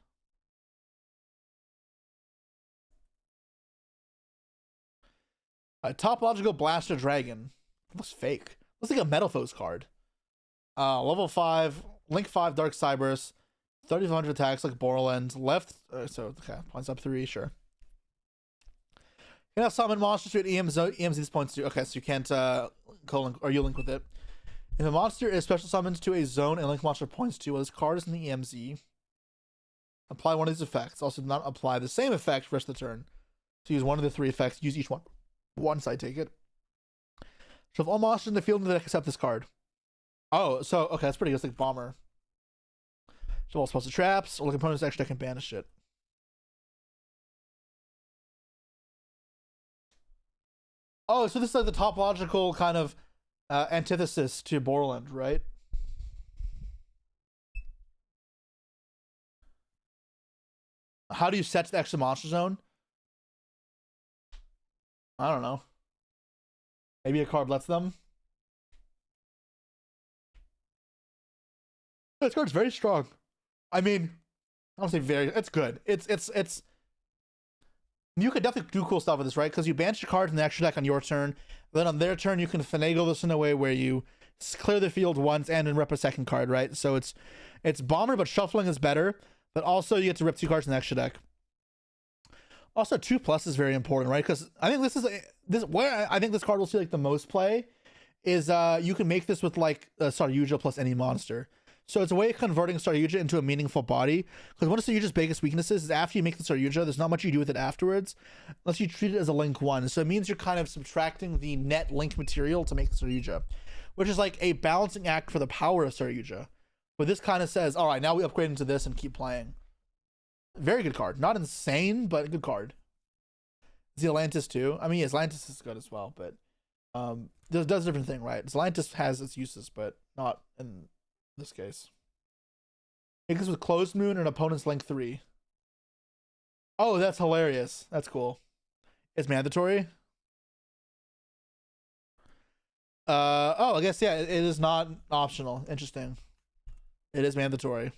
A Topological Blaster Dragon. It looks fake. Looks like a Metal Foes card. Level 5, Link 5, Dark Cybers, 3,500 attacks like Borland. Left, so okay, points up 3, sure. You can summon monsters to an EMZ these points too. Okay, so you can't co-link or you link with it. If a monster is special summons to a zone and link monster points to, well, this card is in the EMZ. Apply one of these effects. Also, do not apply the same effect for the rest of the turn. So use one of the 3 effects. Use each one. Once I take it. So if all monsters in the field in the deck accept this card. Oh, so okay, that's pretty good. It's like Bomber. So all spells to traps, or the opponent's extra deck can banish it. Oh, so this is like the topological kind of antithesis to Borland, right? How do you set the extra monster zone? I don't know. Maybe a card lets them. This card's very strong. I mean, I don't say very. It's good. It's. You could definitely do cool stuff with this, right? Because you banish your cards in the extra deck on your turn. Then on their turn, you can finagle this in a way where you clear the field once and then rip a second card, right? So it's Bomber, but shuffling is better. But also you get to rip 2 cards in the extra deck. Also, 2+ is very important, right? Because I think this is where I think this card will see like the most play is you can make this with like Saryuja plus any monster. So it's a way of converting Saryuja into a meaningful body. Because one of Saryuja's biggest weaknesses is after you make the Saryuja, there's not much you do with it afterwards, unless you treat it as a Link 1. So it means you're kind of subtracting the net Link material to make the Saryuja, which is like a balancing act for the power of Saryuja. But this kind of says, all right, now we upgrade into this and keep playing. Very good card. Not insane, but a good card. The Atlantis too. I mean, yes, Atlantis is good as well, but does a different thing, right? Atlantis has its uses, but not in this case. Make this with Closed Moon and opponent's Link 3. Oh, that's hilarious. That's cool. It's mandatory. Oh, I guess yeah, it is not optional. Interesting. It is mandatory.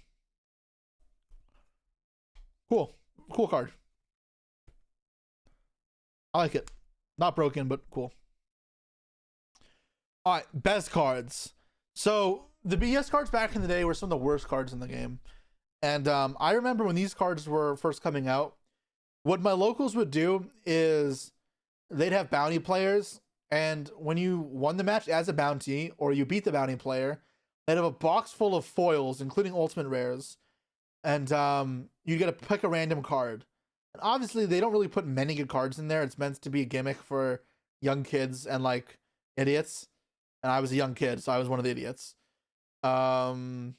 Cool. Cool card. I like it. Not broken, but cool. All right, best cards. So the BS cards back in the day were some of the worst cards in the game. And I remember when these cards were first coming out, what my locals would do is they'd have bounty players, and when you won the match as a bounty or you beat the bounty player, they'd have a box full of foils, including ultimate rares, and you get to pick a random card. And obviously they don't really put many good cards in there. It's meant to be a gimmick for young kids and like idiots. And I was a young kid, so I was one of the idiots. And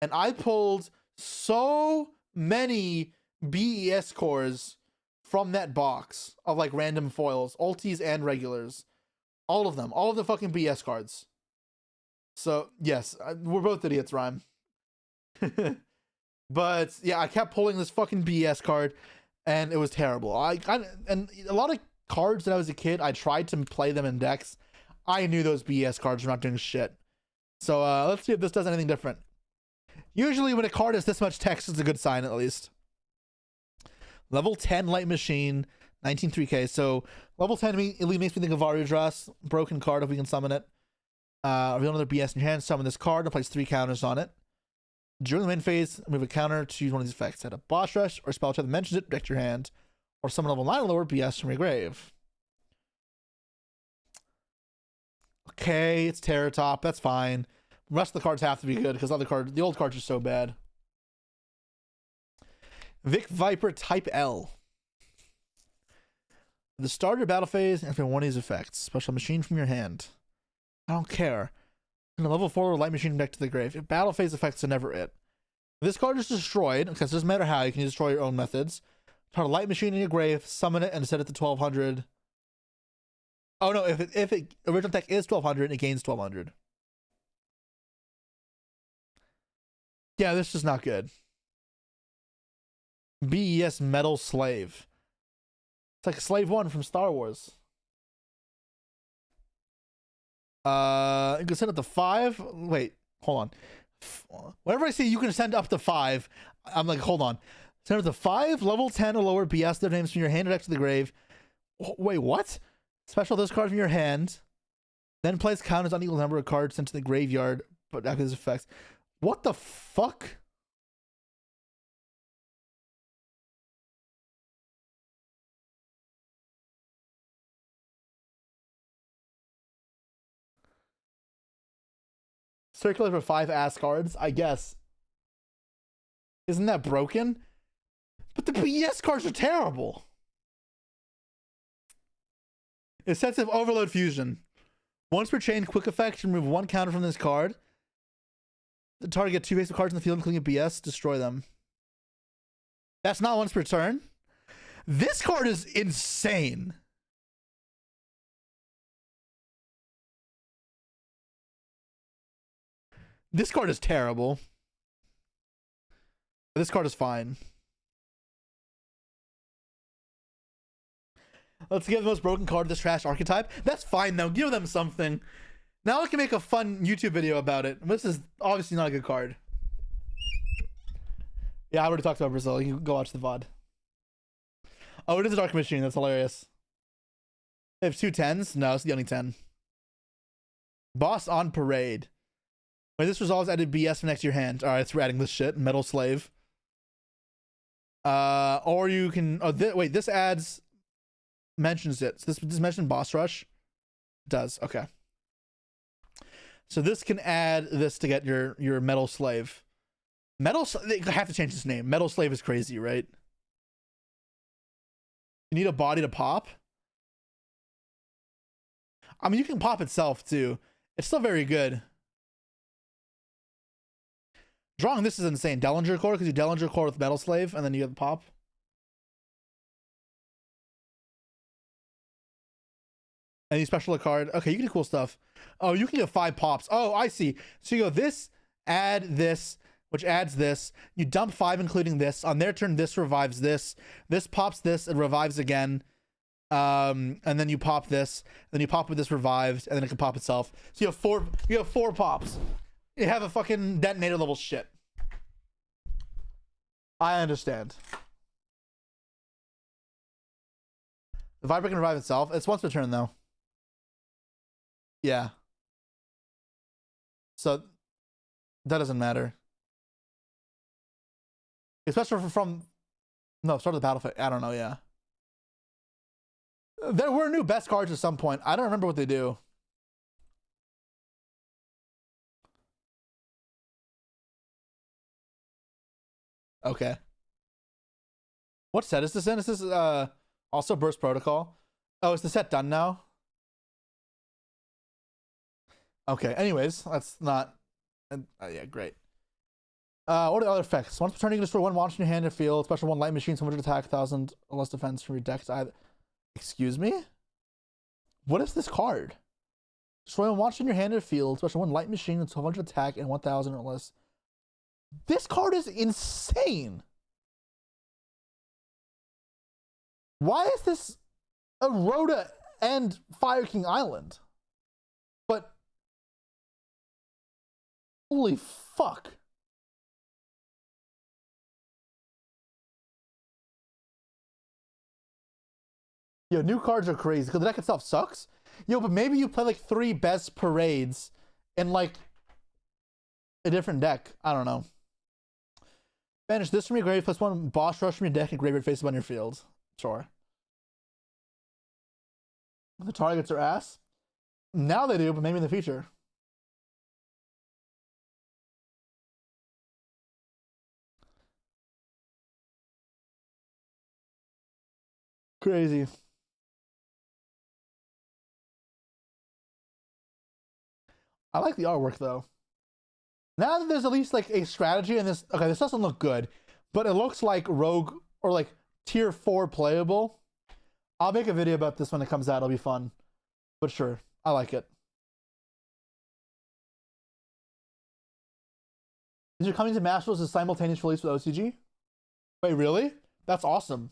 I pulled so many BES cores from that box of like random foils, ultis and regulars. All of them. All of the fucking BS cards. So, yes, we're both idiots, Rhyme. But yeah, I kept pulling this fucking BS card, and it was terrible. And a lot of cards that I was a kid, I tried to play them in decks. I knew those BS cards were not doing shit. So let's see if this does anything different. Usually when a card has this much text, it's a good sign, at least. Level 10 Light Machine, 19 3k. So level 10 it makes me think of Varudras. Broken card if we can summon it. Reveal another BS in your hand, summon this card, and place 3 counters on it. During the main phase, move a counter to use one of these effects. Add a boss rush or spell check that mentions it, protect your hand, or summon level 9 or lower BS from your grave. Okay, it's Terror Top, that's fine. The rest of the cards have to be good because the old cards are so bad. Vic Viper Type L. The starter battle phase, after one of these effects, special machine from your hand. I don't care. And a level 4 light machine deck to the grave. If battle phase effects are never it. If this card is destroyed, because it doesn't matter how, you can destroy your own methods. Turn a light machine in your grave, summon it, and set it to 1200. Oh no, if it original deck is 1200, it gains 1200. Yeah, this is not good. BES Metal Slave. It's like Slave 1 from Star Wars. You can send up to 5. Wait, hold on. Whenever I see you can send up to 5, I'm like, hold on. Send up to 5, level 10 or lower BS their names from your hand or deck to the grave. Wait, what? Special this card from your hand. Then place counters on equal number of cards sent to the graveyard, but after this effects. What the fuck? Circulate for 5 ass cards, I guess. Isn't that broken? But the BS cards are terrible. Excessive Overload Fusion. Once per chain, quick effect, remove 1 counter from this card. The target 2 basic cards in the field, including a BS, destroy them. That's not once per turn. This card is insane. This card is terrible. This card is fine. Let's give the most broken card this trash archetype. That's fine though. Give them something. Now I can make a fun YouTube video about it. This is obviously not a good card. Yeah, I already talked about Brazil. You can go watch the VOD. Oh, it is a Dark Machine. That's hilarious. They have 2 10s? No, it's the only 10. Boss on Parade. When this resolves, added BS for next to your hand. Alright, it's adding this shit. Metal Slave. Or you can... Oh, wait, this adds... Mentions it. So this mentioned Boss Rush? It does. Okay. So this can add this to get your Metal Slave. They have to change this name. Metal Slave is crazy, right? You need a body to pop. I mean, you can pop itself too. It's still very good. Drawing this is insane. Dellinger Core, because you Dellinger Core with Metal Slave, and then you get the pop. Any special card? Okay, you can do cool stuff. Oh, you can get 5 pops. Oh, I see. So you go this, add this, which adds this. You dump 5, including this. On their turn, this revives this. This pops this, it revives again. And then you pop this. Then you pop with this revived, and then it can pop itself. So you have 4. You have 4 pops. You have a fucking detonator level shit. I understand. The Viper can revive itself. It's once per turn though. Yeah. So that doesn't matter. Especially from no, start of the battlefield. I don't know, yeah. There were new best cards at some point. I don't remember what they do. Okay. What set is this in? Is this also Burst Protocol? Oh, is the set done now? Okay, anyways, that's not yeah, great. What are the other effects? Once per turn, you can destroy 1 monster in your hand or field. Special 1 light machine, 700 attack, 1000 or less defense from your deck. Excuse me? What is this card? Destroy 1 monster in your hand or field. Special 1 light machine, 1200 attack, and 1000 or less. This card is insane. Why is this a Rhoda and Fire King Island? But holy fuck. Yo, new cards are crazy because the deck itself sucks. Yo, but maybe you play like 3 best parades in like a different deck. I don't know. Banish this from your grave, plus 1 boss rush from your deck and graveyard face on your field. Sure. The targets are ass. Now they do, but maybe in the future. Crazy. I like the artwork though. Now that there's at least like a strategy in this, okay, this doesn't look good, but it looks like Rogue or like tier 4 playable. I'll make a video about this when it comes out. It'll be fun, but sure, I like it. These are coming to Masters as simultaneous release with OCG. Wait, really? That's awesome.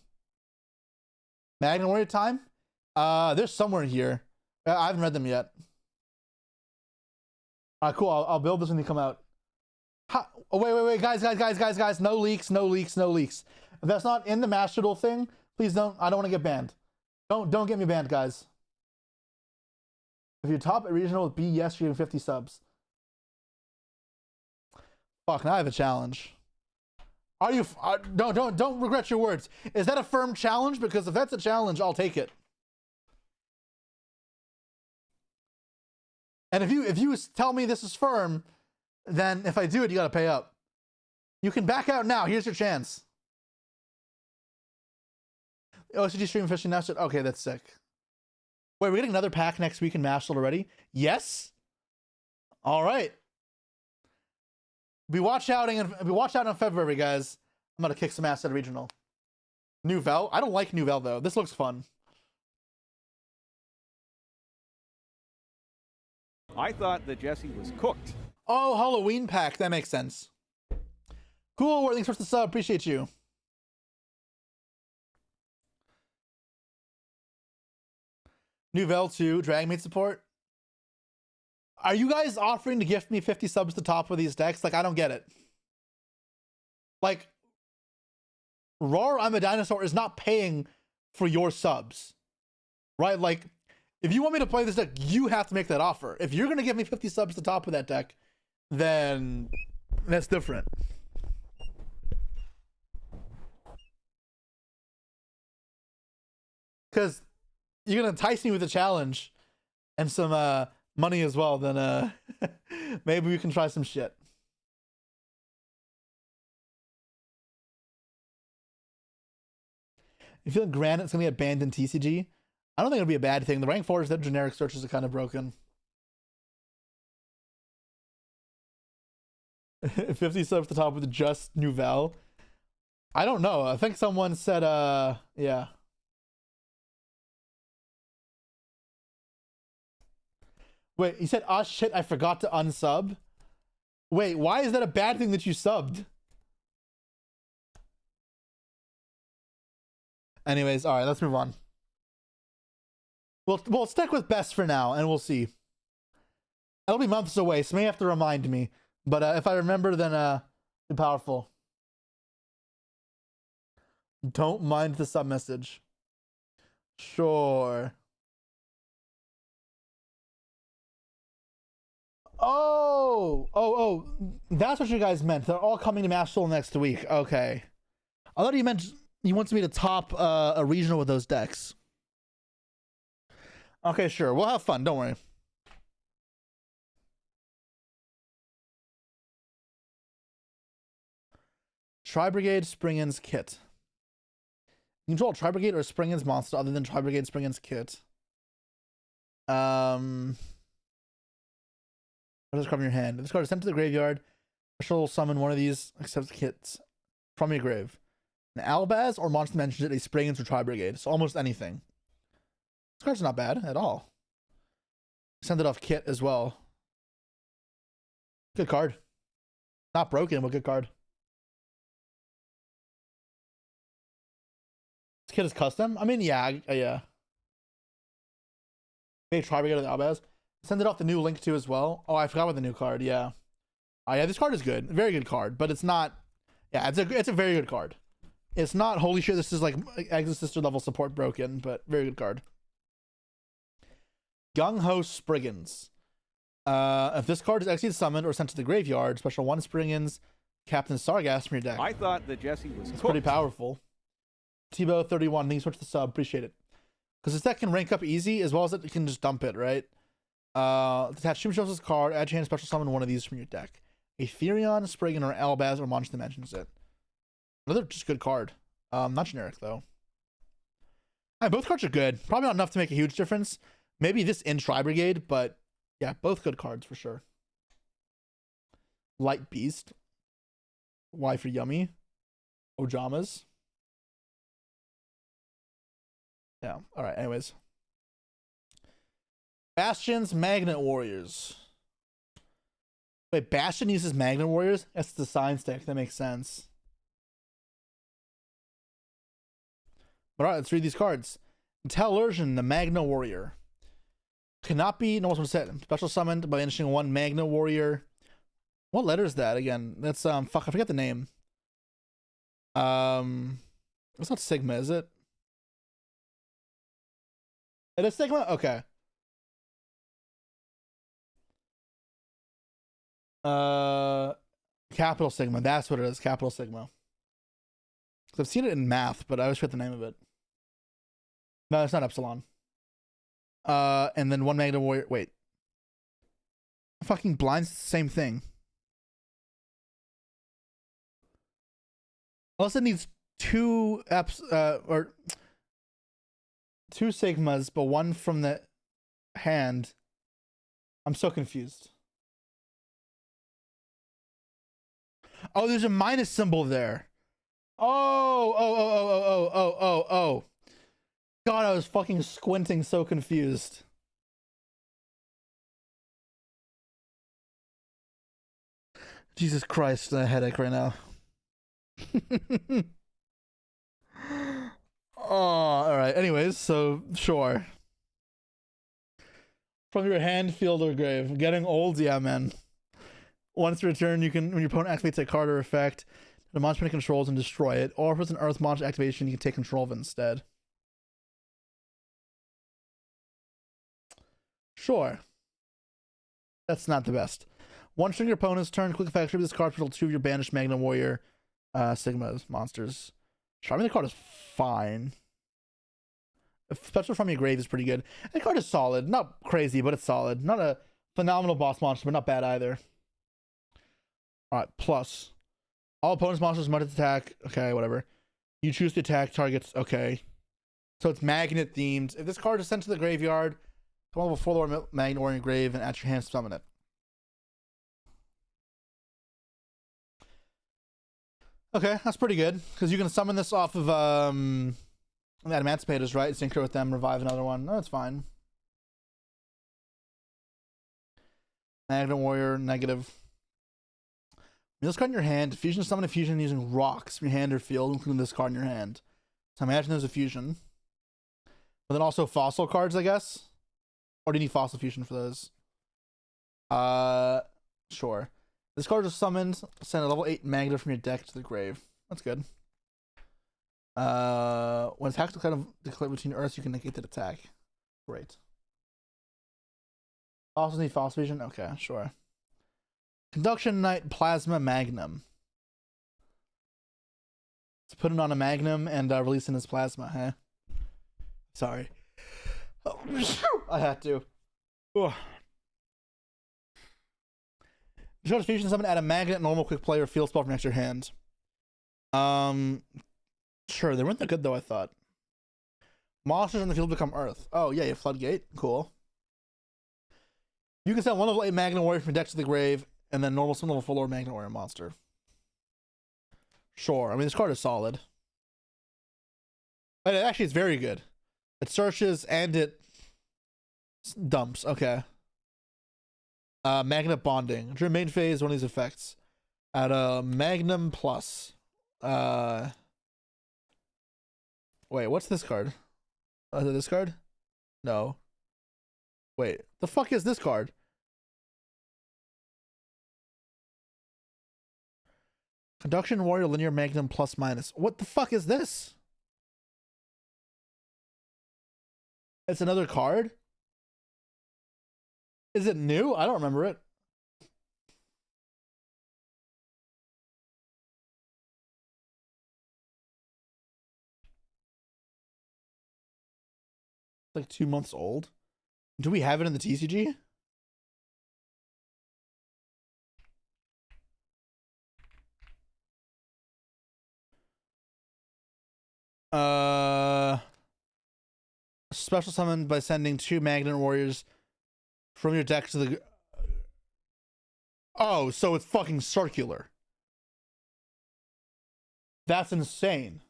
Magna Warrior time? They're somewhere here. I haven't read them yet. Alright, cool. I'll build this when they come out. Oh, wait, guys, no leaks. If that's not in the Master Duel thing, please don't. I don't want to get banned. Don't get me banned, guys. If you top a regional with B, yes, you're getting 50 subs. Fuck, now I have a challenge. Are you? Don't regret your words. Is that a firm challenge? Because if that's a challenge, I'll take it. And if you tell me this is firm, then if I do it, you gotta pay up. You can back out now. Here's your chance. OCG stream fishing now. Okay, that's sick. Wait, we're getting another pack next week in Mashal already? Yes. All right. Be watch out in February, guys. I'm gonna kick some ass at regional. Nouvelle. I don't like Nouvelle though. This looks fun. I thought that Jesse was cooked. Oh, Halloween pack. That makes sense. Cool. Thanks for the sub. Appreciate you. Nouvelle 2, Dragonmaid support. Are you guys offering to gift me 50 subs to top of these decks? Like, I don't get it. Like, Roar, I'm a Dinosaur is not paying for your subs. Right? Like, if you want me to play this deck, you have to make that offer. If you're going to give me 50 subs to top of that deck, then that's different. Because you're going to entice me with a challenge and some money as well, then maybe we can try some shit. You feel like Granite's gonna get banned in TCG? I don't think it'd be a bad thing. The rank 4s, that generic searches are kind of broken. 50 subs at the top with just Nouvelle. I don't know. I think someone said yeah. Wait, he said, oh shit, I forgot to unsub. Wait, why is that a bad thing that you subbed? Anyways, all right, let's move on. We'll stick with best for now, and we'll see. It'll be months away, so may have to remind me. But if I remember, then be powerful. Don't mind the sub message. Sure. Oh, that's what you guys meant. They're all coming to Mashal next week. Okay. I thought you meant you wanted me to top a regional with those decks. Okay, sure. We'll have fun. Don't worry. Tri-Brigade Springin's Kit. You control Tri-Brigade or Springin's monster other than Tri-Brigade Springin's Kit. What does cover your hand? If this card is sent to the graveyard, special summon one of these except kits from your grave. An Albaz or monster mentions it, a Springin's or Tri-Brigade. So almost anything. This card's not bad at all. Send it off kit as well. Good card. Not broken, but good card. This kit is custom? I mean, yeah. Maybe Tri-Brigade or the Albaz. Send it off the new link too as well. Oh, I forgot about the new card. Yeah. Oh yeah, this card is good. Very good card, but it's not. Yeah, it's a very good card. It's not holy shit. This is like Exit Sister level support broken, but very good card. Gung Ho Spriggans. If this card is executed, summoned, or sent to the graveyard, special 1 Spriggans, Captain Sargass from your deck. I thought that Jesse was It's pretty powerful. Tebow 31. Thanks so much for the sub. Appreciate it. Because this deck can rank up easy as well as it can just dump it, right? Detach Shimshos' card, add chain, special summon one of these from your deck. A Therion, Spriggan, or Albaz, or Monster Dimensions it. Another just good card. Not generic though. Both cards are good. Probably not enough to make a huge difference. Maybe this in Tri-Brigade, but yeah, both good cards for sure. Light Beast. Y for Yummy. Ojamas. Yeah, alright, anyways. Bastion's Magnet Warriors. Wait, Bastion uses Magnet Warriors? That's the science deck. That makes sense. But alright, let's read these cards. Intellersion, the Magna Warrior. Cannot be normal set. Special summoned by banishing 1 Magna Warrior. What letter is that again? That's fuck, I forget the name. It's not Sigma, is it? It is Sigma? Okay. Capital Sigma. That's what it is. Capital Sigma. I've seen it in math, but I always forget the name of it. No, it's not Epsilon. And then 1 Magna Warrior. Wait. Fucking Blind's the same thing. Unless it needs 2 or 2 Sigmas, but 1 from the hand. I'm so confused. Oh, there's a minus symbol there. Oh. God, I was fucking squinting, so confused. Jesus Christ, a headache right now. Oh, alright. Anyways, so sure. From your hand, field, or grave. Getting old, yeah, man. Once return, you can, when your opponent activates a card or effect, the monster controls and destroy it. Or if it's an Earth monster activation, you can take control of it instead. Sure. That's not the best. Once during your opponent's turn, quick effect, tribute this card, control 2 of your banished Magna Warrior Sigma monsters. Sharpening the card is fine. Special from your grave is pretty good. The card is solid. Not crazy, but it's solid. Not a phenomenal boss monster, but not bad either. Alright, plus. All opponents' monsters must attack. Okay, whatever. You choose to attack targets. Okay. So it's magnet themed. If this card is sent to the graveyard, come up with a 4 magnet or in your grave and at your hand summon it. Okay, that's pretty good. Because you can summon this off of the Emancipators, right? Synchro with them, revive another one. No, it's fine. Magnet Warrior, negative. This card in your hand, fusion summon a fusion using rocks from your hand or field, including this card in your hand. So imagine there's a fusion. But then also fossil cards, I guess. Or do you need fossil fusion for those? Sure. This card is summoned. Send a level 8 magnet from your deck to the grave. That's good. When attacks kind of declare between Earths, you can negate that attack. Great. Fossils need fossil fusion? Okay, sure. Conduction Knight Plasma Magnum. Let's put it on a Magnum and release in his plasma, huh? Sorry. Oh, I had to. Ugh. Short fusion summon, add a magnet, normal, quick play, or field spell from next to your hand. Sure, they weren't that good though, I thought. Monsters in the field become Earth. Oh, yeah, you have Floodgate. Cool. You can send one level 8 Magnet Warrior from deck to the grave, and then normal summon level 4 Magnet Warrior monster. Sure, I mean, this card is solid. But actually, it's very good. It searches and it dumps. Okay. Magnet Bonding. During main phase, one of these effects. At a Magnum Plus. Wait, what's this card? Is it this card? No. Wait, the fuck is this card? Conduction Warrior Linear Magnum Plus Minus. What the fuck is this? It's another card? Is it new? I don't remember it. It's like 2 months old. Do we have it in the TCG? Special summon by sending 2 Magnet Warriors from your deck to the... Oh, so it's fucking circular. That's insane.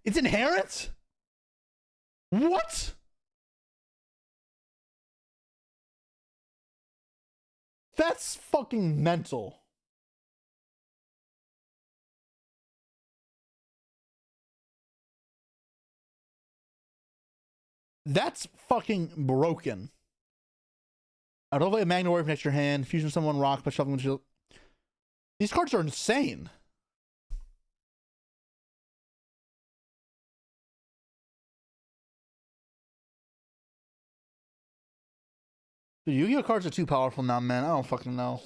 It's inherent? What? That's fucking mental. That's fucking broken. I'd overlay a Magnet Warrior from next to your hand, fusion someone rock by shuffling shield. These cards are insane. The Yu-Gi-Oh cards are too powerful now, man. I don't fucking know.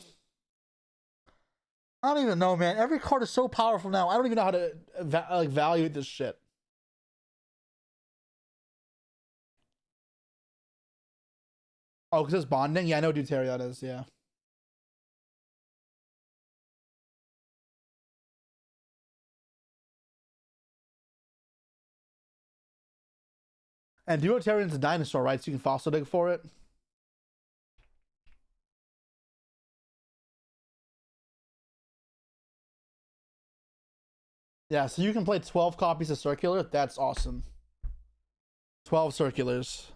I don't even know, man. Every card is so powerful now. I don't even know how to evaluate this shit. Oh, because it's bonding? Yeah, I know Deuterion is, yeah. And Deuterion's a dinosaur, right? So you can fossil dig for it. Yeah, so you can play 12 copies of Circular. That's awesome. 12 Circulars.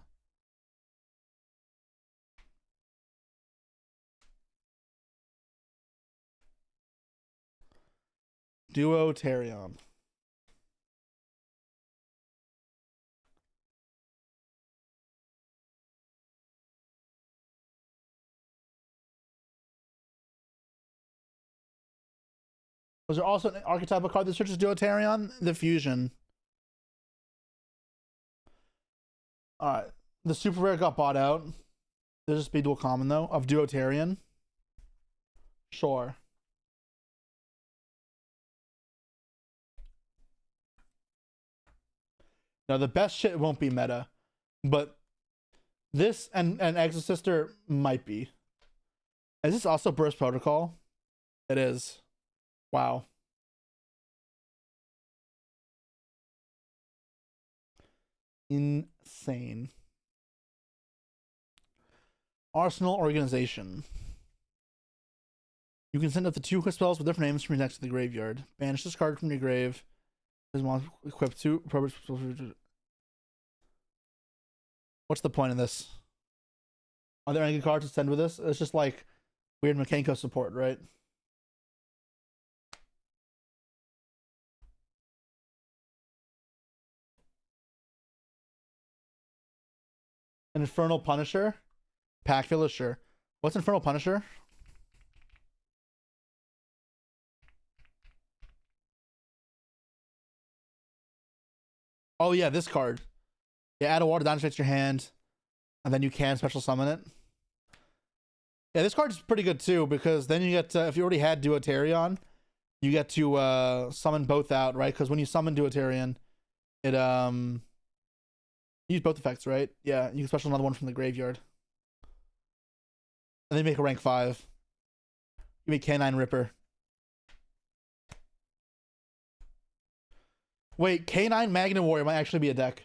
Deuterion. Was there also an archetypal card that searches Deuterion? The Fusion. Alright. The super rare got bought out. There's a speed dual common though of Deuterion. Sure. Now the best shit won't be meta, but this and Exorcister might be. Is this also Burst Protocol? It is. Wow. Insane. Arsenal Organization. You can send up to 2 spells with different names from your deck to the graveyard. Banish this card from your grave. Equip 2. What's the point of this? Are there any good cards to send with this? It's just like weird Mechanicos support, right? An Infernal Punisher? Pack Filler, sure. What's Infernal Punisher? Oh yeah, this card. Yeah, add a water dynasty to your hand, and then you can special summon it. Yeah, this card's pretty good too, because then you get if you already had Duotarian, you get to summon both out, right? Because when you summon Duotarian, it use both effects, right? Yeah, you can special another one from the graveyard. And then make a rank 5. You make Canine Ripper. Wait, K9 Magnum Warrior might actually be a deck.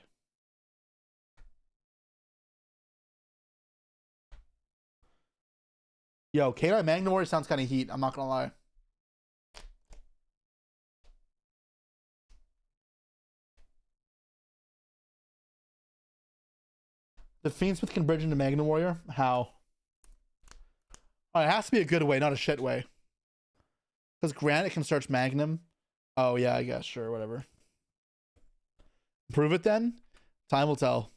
Yo, K9 Magnum Warrior sounds kind of heat, I'm not gonna lie. The Fiendsmith can bridge into Magnum Warrior? How? Oh, it has to be a good way, not a shit way. Because Granite can search Magnum. Oh, yeah, I guess. Sure, whatever. Prove it then? Time will tell.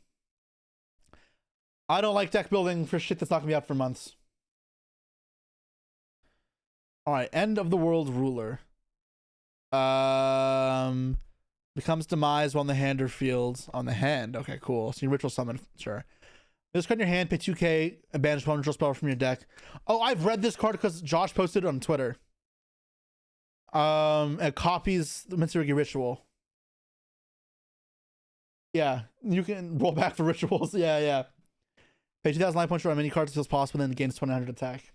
I don't like deck building for shit that's not going to be out for months. Alright, End of the World Ruler. Becomes demise on the hand or field. On the hand. Okay, cool. So you ritual summon. Sure. This card in your hand, pay 2k, and banish one ritual spell from your deck. Oh, I've read this card because Josh posted it on Twitter. It copies the Mitsurugi Ritual. Yeah, you can roll back for rituals. Yeah. Pay 2,000 life points for as many cards as possible, and then gains 2,900 attack.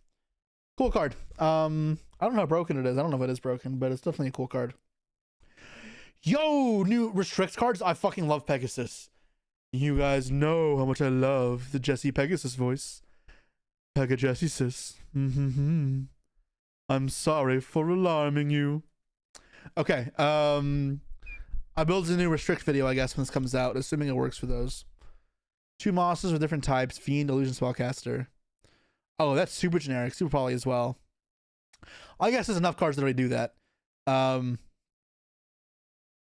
Cool card. I don't know how broken it is. I don't know if it is broken, but it's definitely a cool card. Yo, new restrict cards. I fucking love Pegasus. You guys know how much I love the Jesse Pegasus voice. Pegajessus. I'm sorry for alarming you. Okay, I built a new restrict video, I guess, when this comes out, assuming it works for those. 2 monsters with different types. Fiend, Illusion Spellcaster. Oh, that's super generic. Super poly as well. I guess there's enough cards that already do that.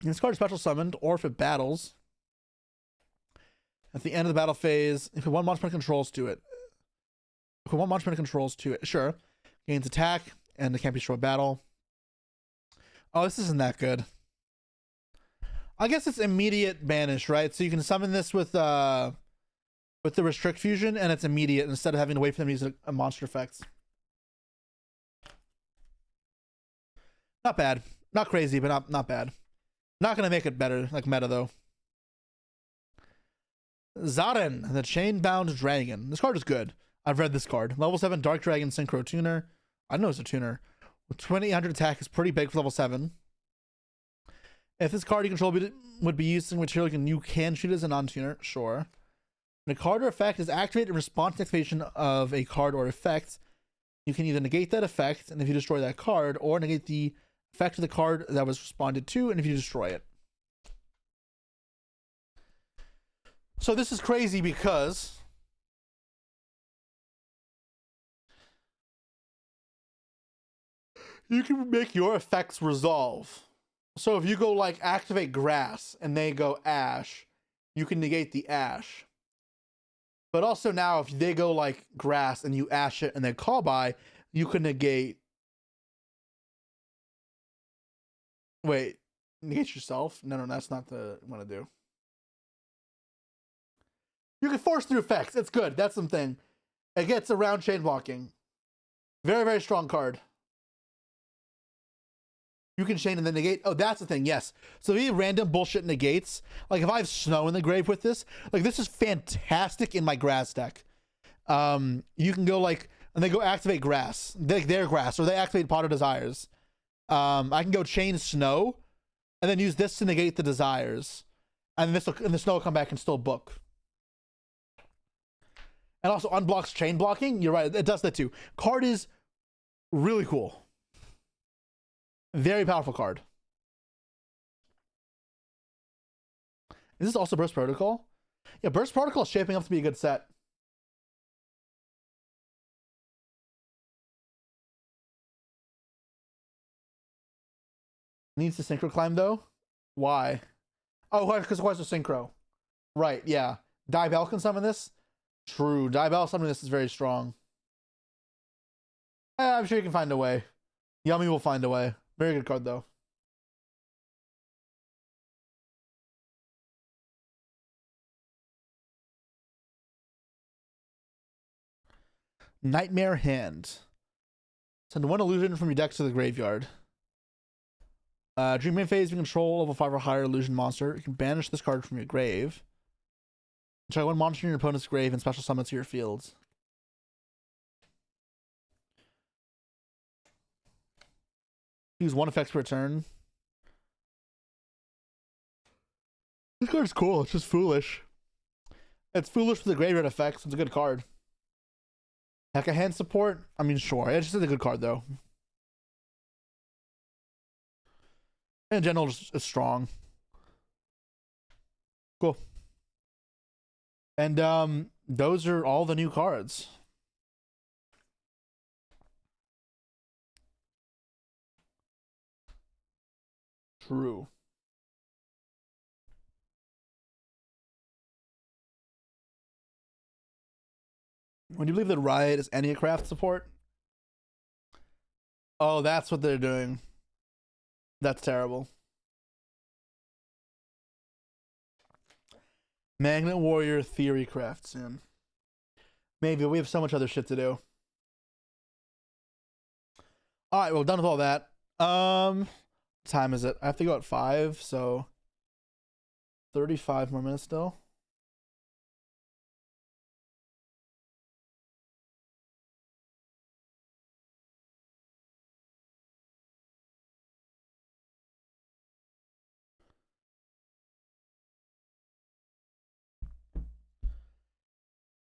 This card is special summoned, or if it battles, at the end of the battle phase, if it 1 monster controls to it. If it 1 monster controls to it, sure. Gains attack, and it can't be destroyed battle. Oh, this isn't that good. I guess it's immediate banish, right? So you can summon this with the restrict fusion, and it's immediate instead of having to wait for them to use a monster effect. Not bad. Not crazy, but not bad. Not gonna make it better, like meta though. Zaren, the Chain-Bound Dragon. This card is good. I've read this card. Level 7 Dark Dragon Synchro Tuner. I know it's a tuner. With 2,800 attack is pretty big for level 7. If this card you control would be using material, you can shoot as a non-tuner. Sure. When a card or effect is activated in response to activation of a card or effect, you can either negate that effect, and if you destroy that card, or negate the effect of the card that was responded to, and if you destroy it. So this is crazy because you can make your effects resolve. So if you go like activate grass and they go ash, you can negate the ash. But also now if they go like grass and you ash it and they call by, you can negate. Wait, negate yourself? No, that's not the what I want to do. You can force through effects. It's good. That's something. It gets around chain blocking. Very, very strong card. You can chain and then negate. Oh, that's the thing. Yes. So if you have random bullshit negates, like if I have snow in the grave with this, like this is fantastic in my grass deck. You can go like, and they go activate grass, their grass, or they activate Pot of Desires. I can go chain snow, and then use this to negate the desires, and this and the snow will come back and still book. And also unblocks chain blocking. You're right, it does that too. Card is really cool. Very powerful card. Is this also Burst Protocol? Yeah, Burst Protocol is shaping up to be a good set. Needs to synchro climb though? Why? Oh, because why is it synchro? Right, yeah. Diabell can summon this? True. Diabell summoning this is very strong. I'm sure you can find a way. Yummy will find a way. Very good card though. Nightmare Hand. Send one illusion from your deck to the graveyard. Dream main phase, you control level 5 or higher illusion monster. You can banish this card from your grave. Try one monster in your opponent's grave and special summon to your fields. Use one effect per turn. This card's cool. It's just foolish. It's foolish for the graveyard effects. It's a good card. Heck, a hand support? I mean, sure. It's just a good card, though. In general, it's strong. Cool. And those are all the new cards. True. When you believe that Riot is Enneacraft support? Oh, that's what they're doing. That's terrible. Magnet Warrior Theory Craft soon. Maybe, we have so much other shit to do. Alright, well, done with all that. What time is it? I have to go at 5, so 35 more minutes still.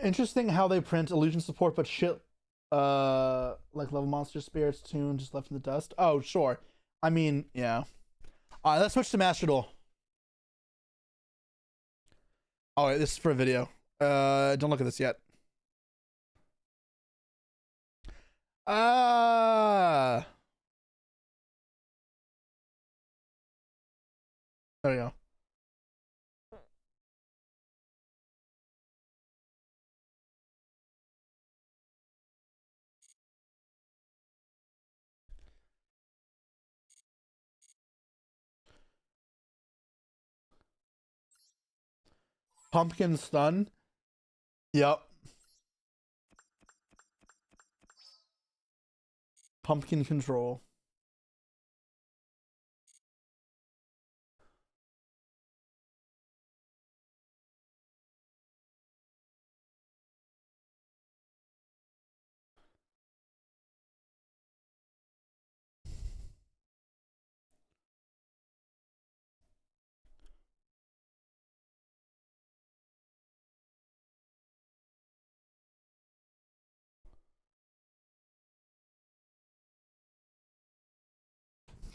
Interesting how they print illusion support, but shit, like level monster spirits tune just left in the dust. Oh, sure. I mean, yeah. All right, let's switch to Master Duel. All right, this is for a video. Don't look at this yet. There we go. Pumpkin stun. Yep. Pumpkin control.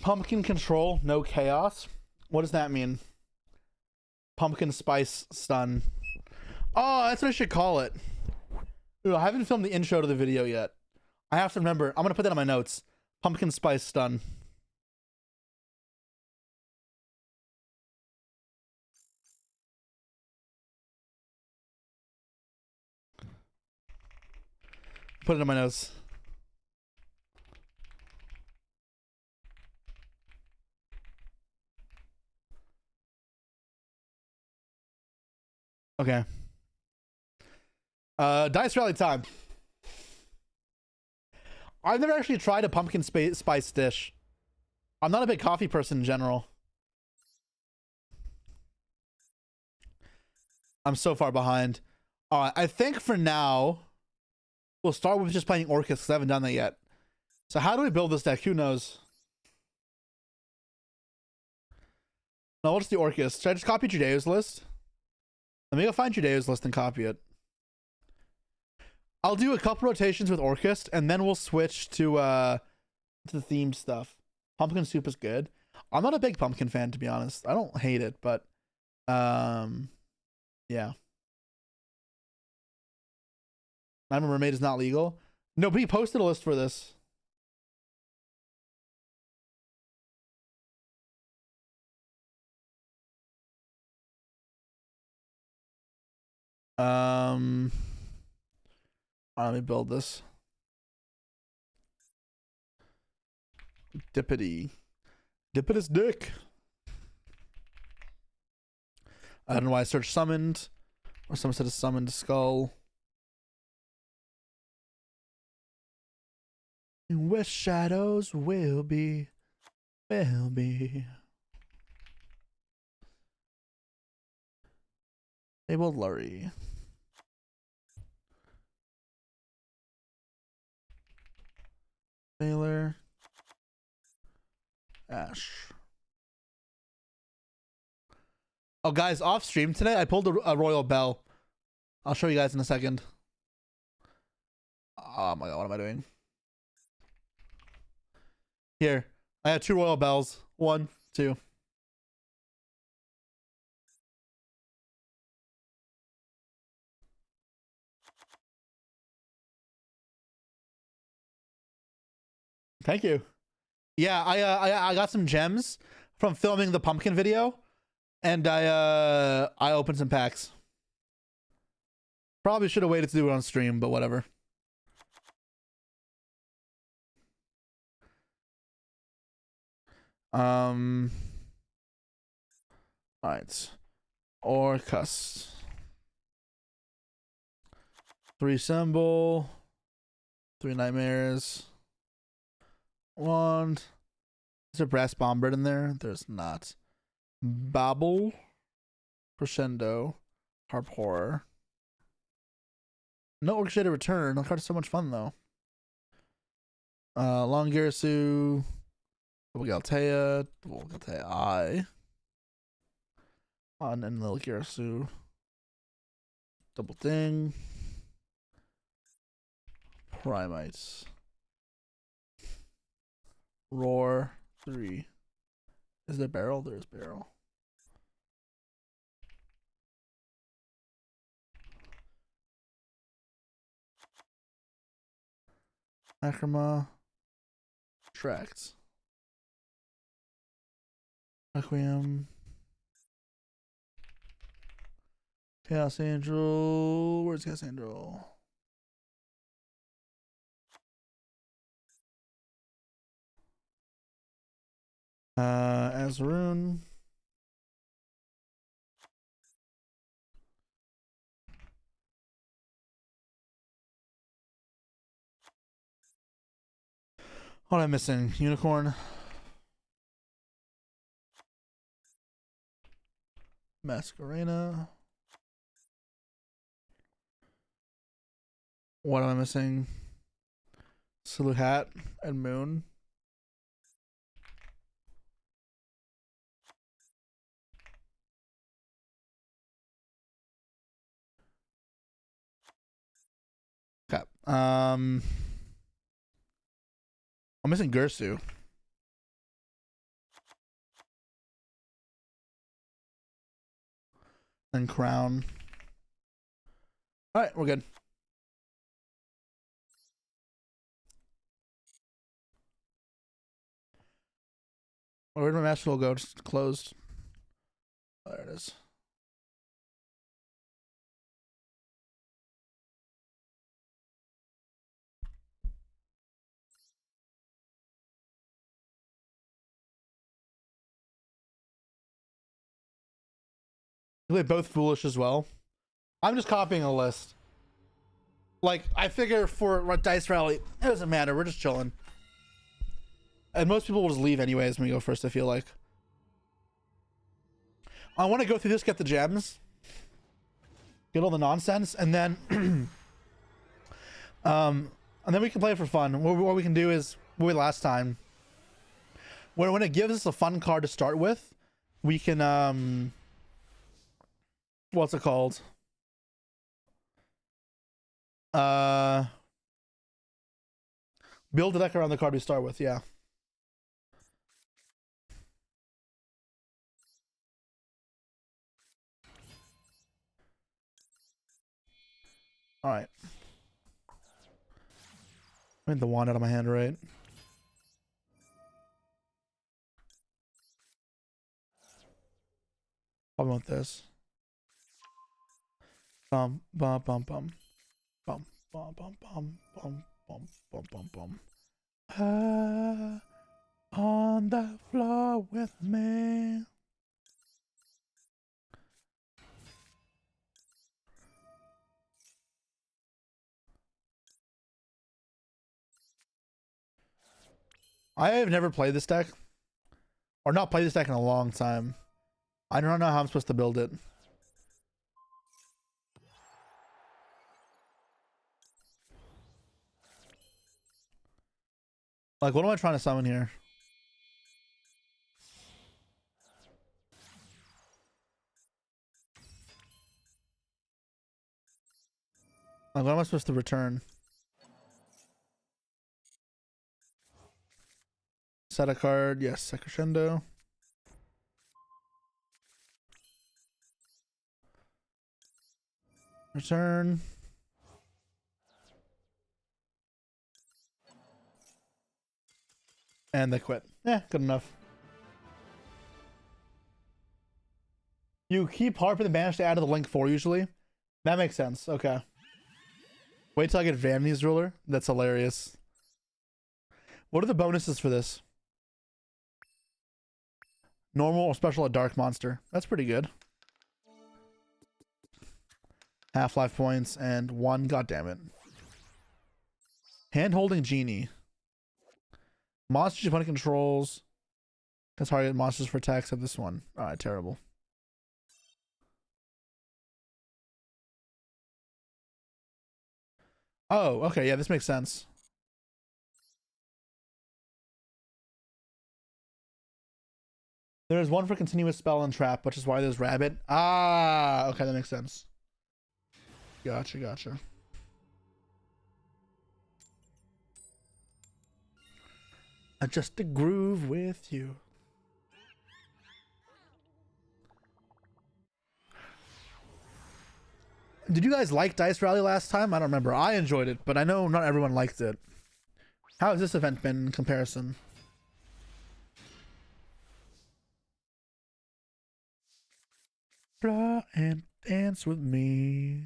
Pumpkin control, no chaos. What does that mean? Pumpkin spice stun. Oh, that's what I should call it. Ooh, I haven't filmed the intro to the video yet. I have to remember. I'm gonna put that on my notes. Pumpkin spice stun. Put it on my notes. Okay. Dice Rally time. I've never actually tried a pumpkin spice dish. I'm not a big coffee person in general. I'm so far behind. I think for now, we'll start with just playing Orcus because I haven't done that yet. So how do we build this deck? Who knows? No, what's the Orcus? Should I just copy Judeo's list? Let me go find Judeo's list and copy it. I'll do a couple rotations with Orcus, and then we'll switch to the themed stuff. Pumpkin soup is good. I'm not a big pumpkin fan, to be honest. I don't hate it, but yeah. I'm a mermaid is not legal. No, but he posted a list for this. Let me build this. Dippity. Dippitous dick. I don't know why I searched summoned. Or someone said a summoned skull. Where shadows will be. Will be. Able Lurry. Baylor. Ash. Oh, guys, off stream today, I pulled a royal bell. I'll show you guys in a second. Oh my god, what am I doing? Here, I have 2 royal bells. 1, 2. Thank you. Yeah, I got some gems from filming the pumpkin video, and I opened some packs. Probably should have waited to do it on stream, but whatever. All right. Orcus. 3 symbol. 3 nightmares. Wand. Is there brass bombard in there? There's not. Babble. Crescendo. Harp horror. No orchestrated return. That card is so much fun though. Long Garasu. Double Galtea. Double Galtea I. On and little Garasu. Double Ding. Primites. Roar 3. Is there barrel? There's barrel. Acroma. Tracts. Requiem. Chaos Angel. Where's Chaos Angel? Azarun. What am I missing? Unicorn. Masquerena. What am I missing? Silhouette Hat and Moon. Okay. I'm missing Gursu. And Crown. All right, we're good. Where did my master tool go? Just closed. Oh, there it is. They're both foolish as well. I'm just copying a list. Like, I figure for Dice Rally, it doesn't matter. We're just chilling. And most people will just leave anyways when we go first, I feel like. I want to go through this, get the gems, get all the nonsense, and then and then we can play it for fun. What we can do is what we did last time. When it gives us a fun card to start with, we can what's it called? Build a deck around the card we start with, yeah. Alright. I need the wand out of my hand, right? Probably want this. Bum bum bum bum. Bum bum bum bum bum bum bum bum bum. On the floor with me. I have never played this deck. Or not played this deck in a long time. I don't know how I'm supposed to build it. Like, what am I trying to summon here? Like, what am I supposed to return? Set a card. Yes, set crescendo. Return. And they quit. Yeah, good enough. You keep harping the banish to add to the link 4 usually. That makes sense. Okay. Wait till I get Vamney's ruler. That's hilarious. What are the bonuses for this? Normal or special, a dark monster. That's pretty good. Half-life points and 1. God damn it. Hand-holding genie. Monsters your opponent controls. Can target monsters for attacks of this one. Alright, terrible. Oh, okay, yeah, this makes sense. There's one for continuous spell and trap, which is why there's rabbit. Ah, okay, that makes sense. Gotcha, gotcha. Adjust the groove with you. Did you guys like Dice Rally last time? I don't remember. I enjoyed it, but I know not everyone liked it. How has this event been in comparison? Fly and dance with me.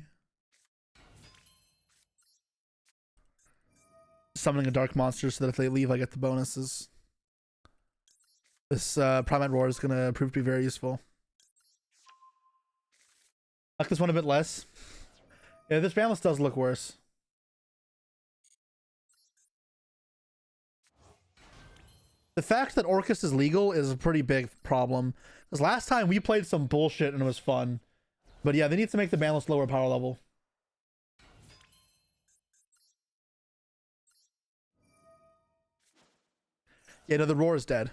Summoning a dark monster so that if they leave, I get the bonuses. This Primate Roar is going to prove to be very useful. I like this one a bit less. Yeah, this balance does look worse. The fact that Orcus is legal is a pretty big problem. Because last time we played some bullshit and it was fun. But yeah, they need to make the balance lower power level. Yeah, no, the Roar is dead.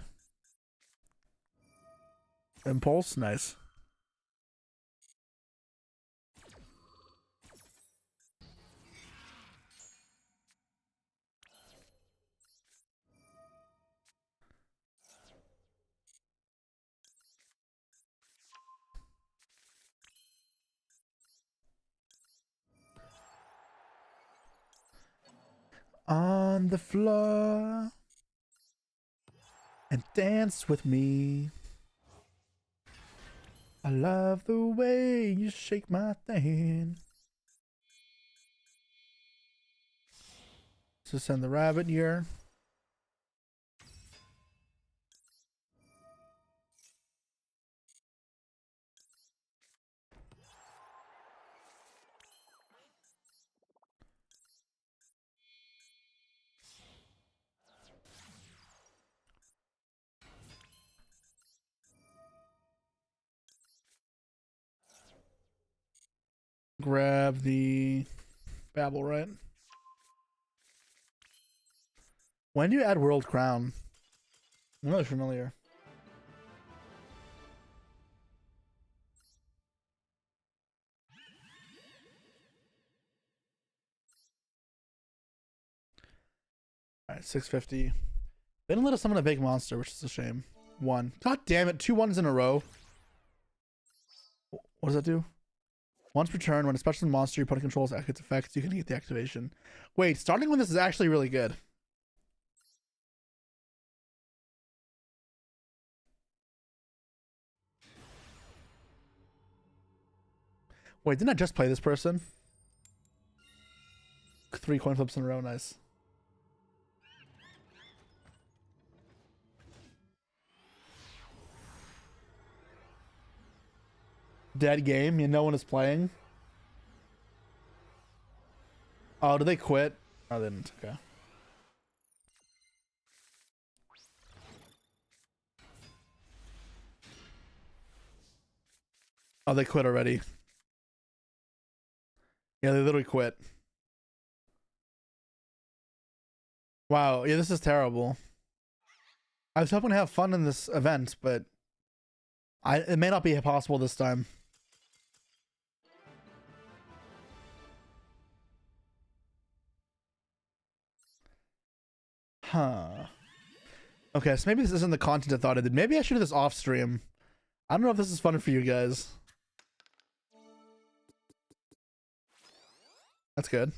Impulse, nice. On the floor and dance with me. I love the way you shake my thing. So send the rabbit here. grab the Babel, right? When do you add World Crown? I'm really familiar. Alright, 650. They didn't let us summon a big monster, which is a shame. 1. God damn it, 2 1s in a row. What does that do? Once per turn, when a special monster your opponent controls activates effects, you can get the activation. Wait, starting with this is actually really good. Wait, didn't I just play this person? 3 coin flips in a row, nice. Dead game, no one is playing. Oh, did they quit? Oh, they didn't, okay. Oh, they quit already. Yeah, they literally quit. Wow, yeah, this is terrible. I was hoping to have fun in this event, but it may not be possible this time. Huh. Okay, so maybe this isn't the content I thought it did. Maybe I should do this off stream. I don't know if this is fun for you guys. That's good.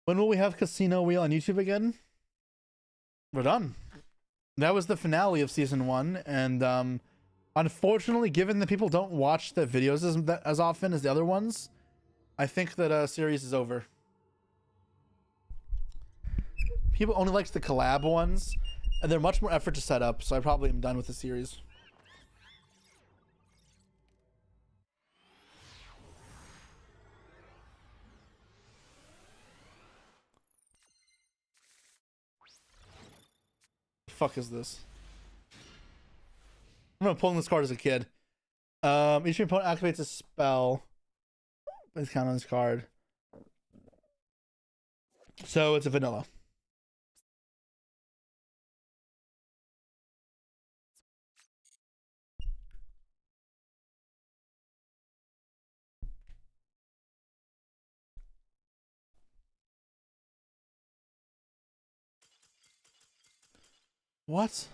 When will we have Casino Wheel on YouTube again? We're done. That was the finale of season 1, and unfortunately, given that people don't watch the videos as often as the other ones, I think that series is over. People only likes the collab ones, and they're much more effort to set up, so I probably am done with the series. The fuck is this? I remember pulling this card as a kid. Each opponent activates a spell. Let's count on this card. So it's a vanilla. What?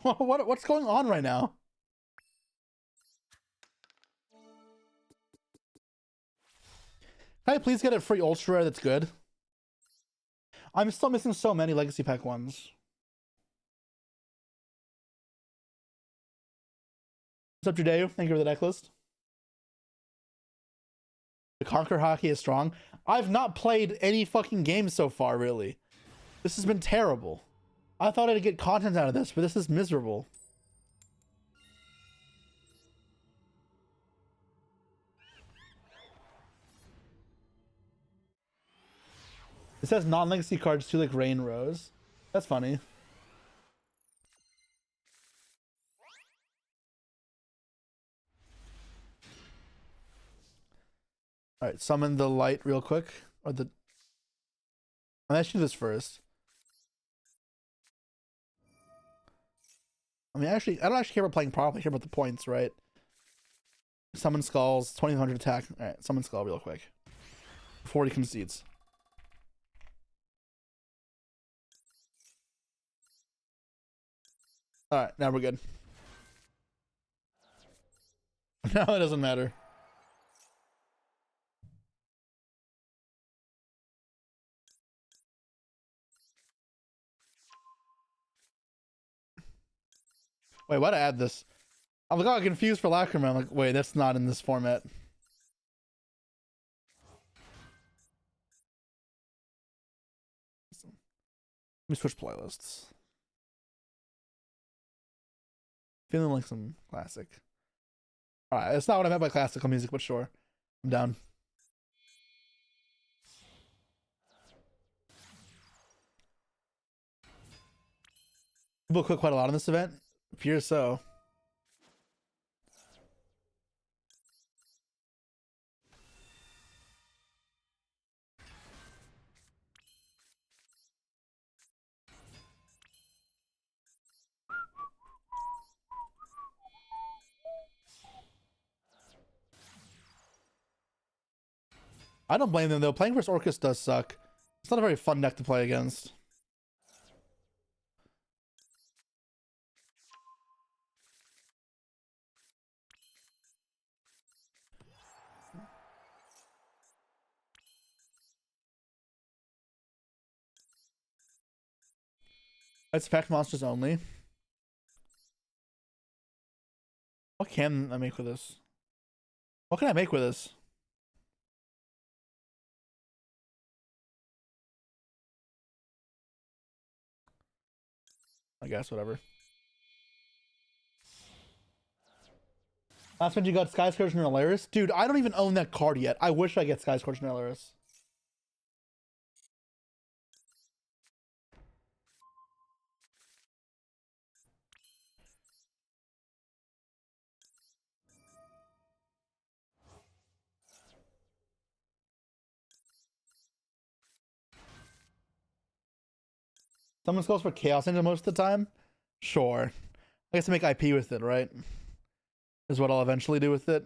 What's going on right now? Can I please get a free ultra rare that's good? I'm still missing so many legacy pack ones. What's up, Judeo? Thank you for the deck list. The Conquer Hockey is strong. I've not played any fucking games so far, really. This has been terrible. I thought I'd get content out of this, but this is miserable. It says non-legacy cards too, like Rain Rose. That's funny. All right, summon the light real quick, or the. Let's do this first. I mean, actually, I don't actually care about playing properly. I care about the points, right? Summon Skulls, 2000 attack. All right, summon Skull real quick. 40 concedes. All right, now we're good. Now it doesn't matter. Wait, why'd I add this? I'm like, oh, confused for Lacrima. I'm like, wait, that's not in this format. Let me switch playlists. Feeling like some classic. Alright, it's not what I meant by classical music, but sure. I'm down. People cook quite a lot in this event. Pure so. I don't blame them though. Playing versus Orcus does suck. It's not a very fun deck to play against. It's fact monsters only. What can I make with this? What can I make with this? I guess, whatever. Last time you got Sky Scourge and Alaris? Dude, I don't even own that card yet. I wish I get Sky Scourge and Alaris. Someone goes for Chaos Engine most of the time? Sure. I guess to make IP with it, right? Is what I'll eventually do with it.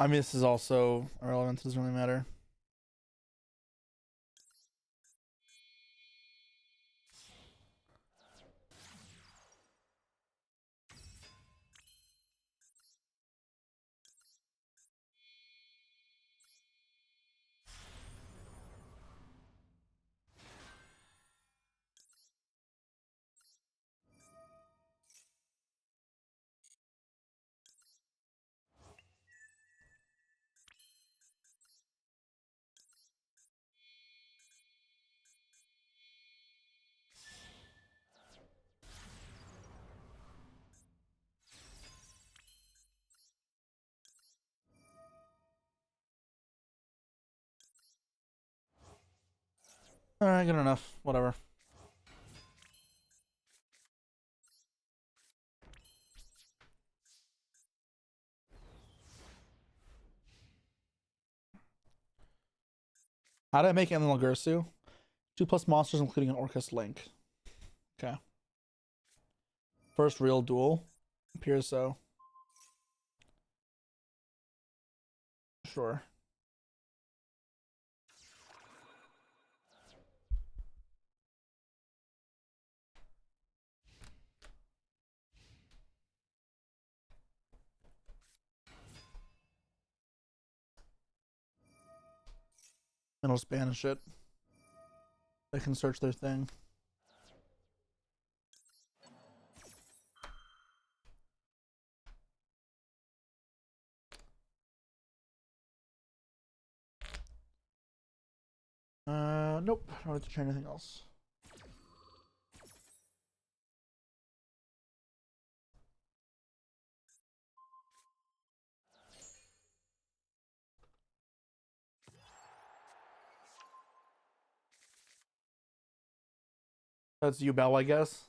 I mean, this is also irrelevant. It doesn't really matter. Alright, good enough. Whatever. How did I make Enlil Gersu? 2+ monsters, including an Orcus Link. Okay. First real duel. Appears so. Sure. And I'll Spanish it. They can search their thing. Nope. I don't have to try anything else. That's Ubel, I guess.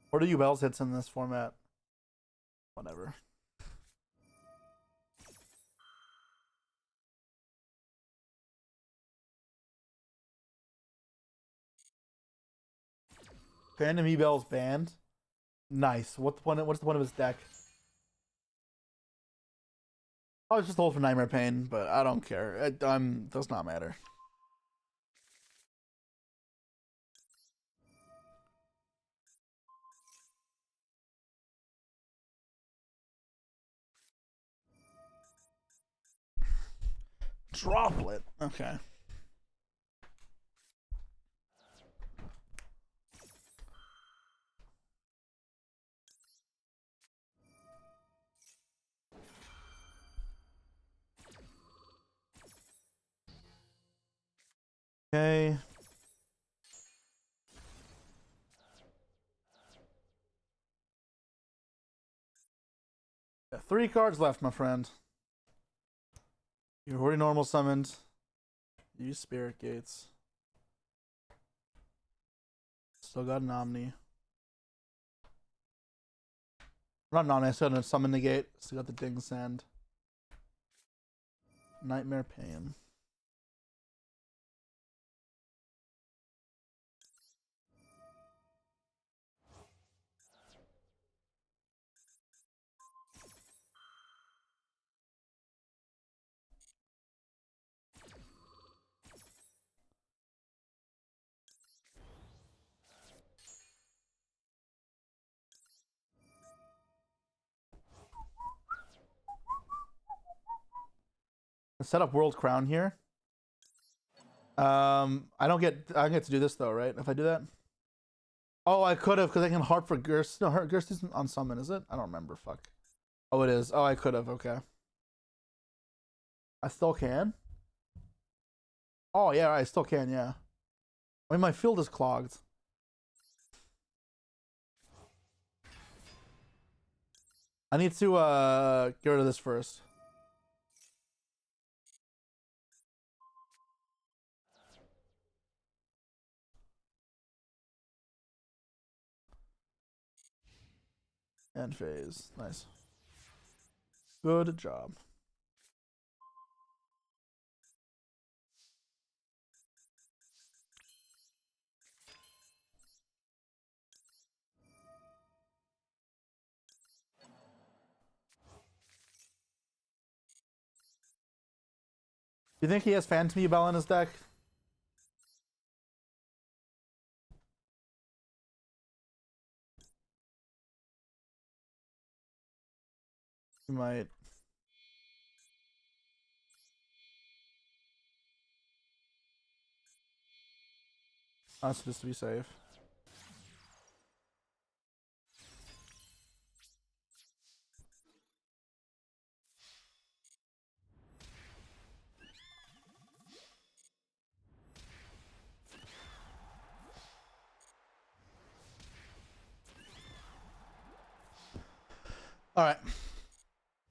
What are Ubel's hits in this format? Whatever. Phantom Ubel's banned. Nice. What's the point? What's the point of his deck? Oh, it's just hold for Nightmare Pain, but I don't care. It does not matter. Droplet. Okay. Okay. Yeah, 3 cards left, my friend. You're already normal summoned. Use Spirit Gates. Still got an Omni. Not an Omni, I still got a Summon Negate. Still got the Ding Sand. Nightmare Pain. Set up World Crown here. I don't get to do this though, right? If I do that. Oh, I could have because I can harp for Gerst. No, Gerst isn't on summon, is it? I don't remember. Fuck. Oh, it is. Oh, I could have. Okay. I still can. Oh yeah, I still can. Yeah. I mean, my field is clogged. I need to get rid of this first. End phase. Nice. Good job. Do you think he has Phantom Bell in his deck? He might. That's just to be safe. All right.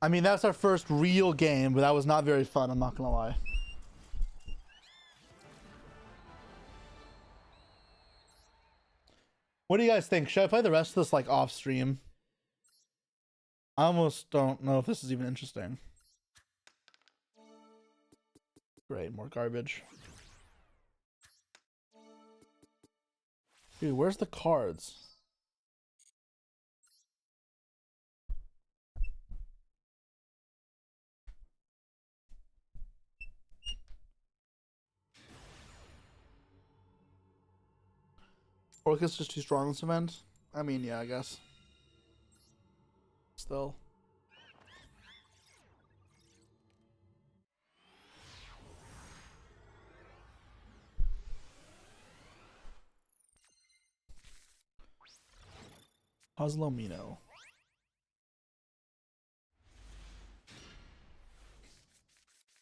I mean, that's our first real game, but that was not very fun. I'm not gonna lie. What do you guys think? Should I play the rest of this like off stream? I almost don't know if this is even interesting. Great, more garbage. Dude, where's the cards? Orcus just too strong in this event? I mean, yeah, I guess. Still. Puzzlomino.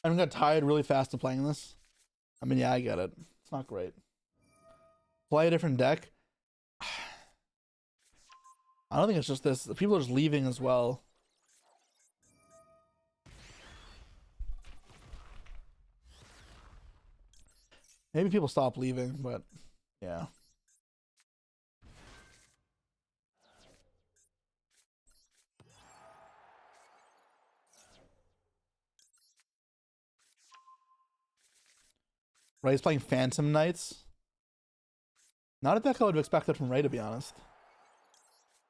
I'm gonna get tired really fast of playing this. I mean, yeah, I get it. It's not great. Play a different deck. I don't think it's just this. People are just leaving as well. Maybe people stop leaving, but yeah. Ray's playing Phantom Knights. Not a deck I would have expected from Ray, to be honest.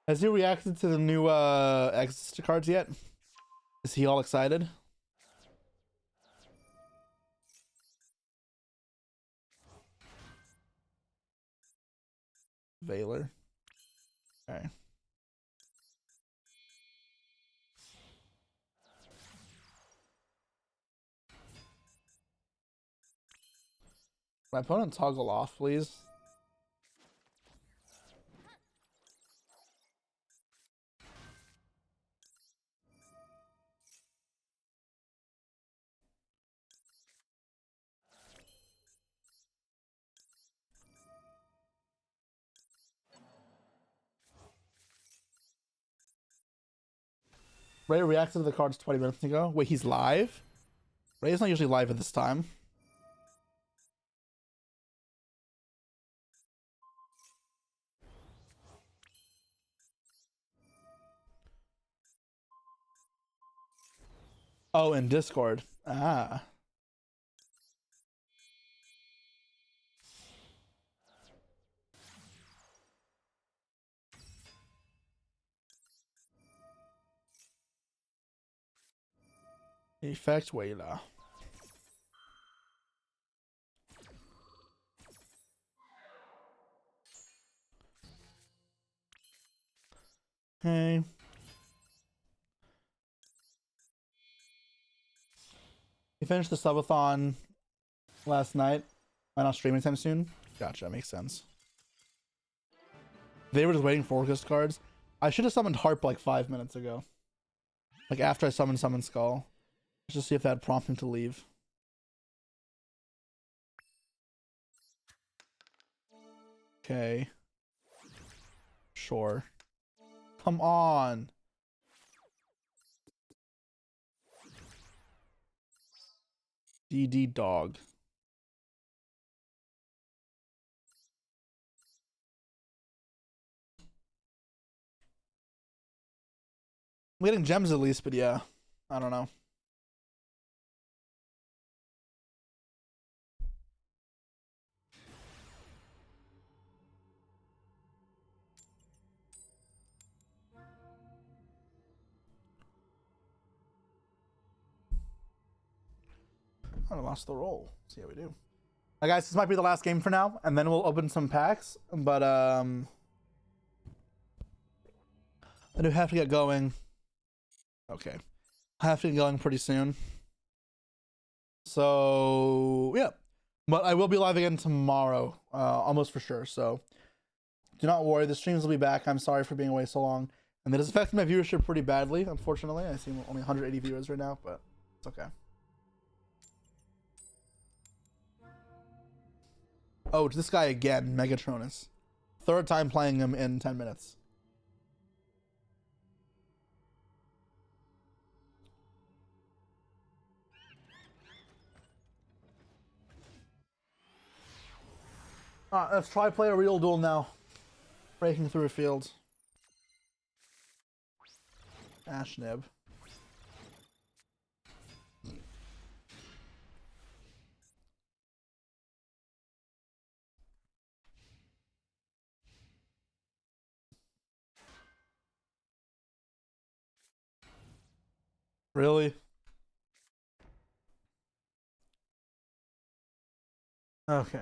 Has he reacted to the new extra cards yet? Is he all excited? Valor. Okay. My opponent toggle off, please. Ray reacted to the cards 20 minutes ago. Wait, he's live? Ray's not usually live at this time. Oh, in Discord. Ah. Effect Wayla. Okay. You finished the subathon last night. Why not stream anytime soon? Gotcha, makes sense. They were just waiting for Orcust cards. I should have summoned Harp like 5 minutes ago. Like after I summoned Summon Skull. Just to see if that prompted him to leave. Okay. Sure. Come on. DD dog. I'm getting gems at least, but yeah. I don't know. I lost the roll. Let's see how we do. Guys, this might be the last game for now, and then we'll open some packs. But I do have to get going. Okay, I have to get going pretty soon. So yeah, but I will be live again tomorrow, almost for sure. So do not worry, the streams will be back. I'm sorry for being away so long, and that has affected my viewership pretty badly. Unfortunately, I see only 180 viewers right now, but it's okay. Oh, it's this guy again, Megatronus. Third time playing him in 10 minutes. Let's try play a real duel now. Breaking through a field. Ashnib. Really? Okay.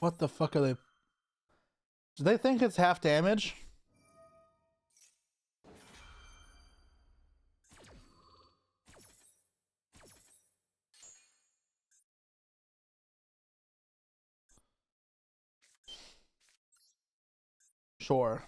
What the fuck are they? Do they think it's half damage? Sure.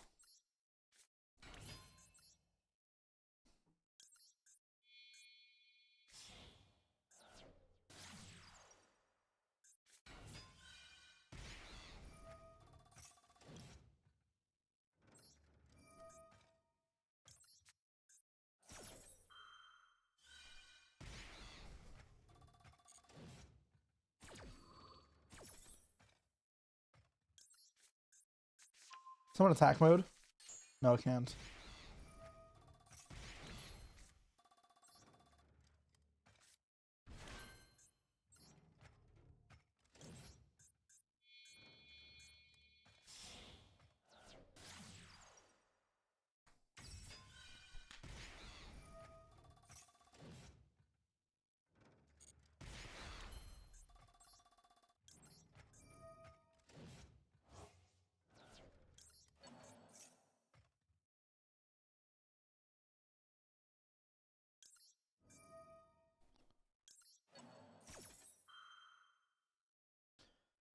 Someone attack mode? No, it can't.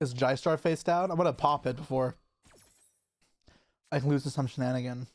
Is J-Star face down? I'm gonna pop it before I can lose to some shenanigan.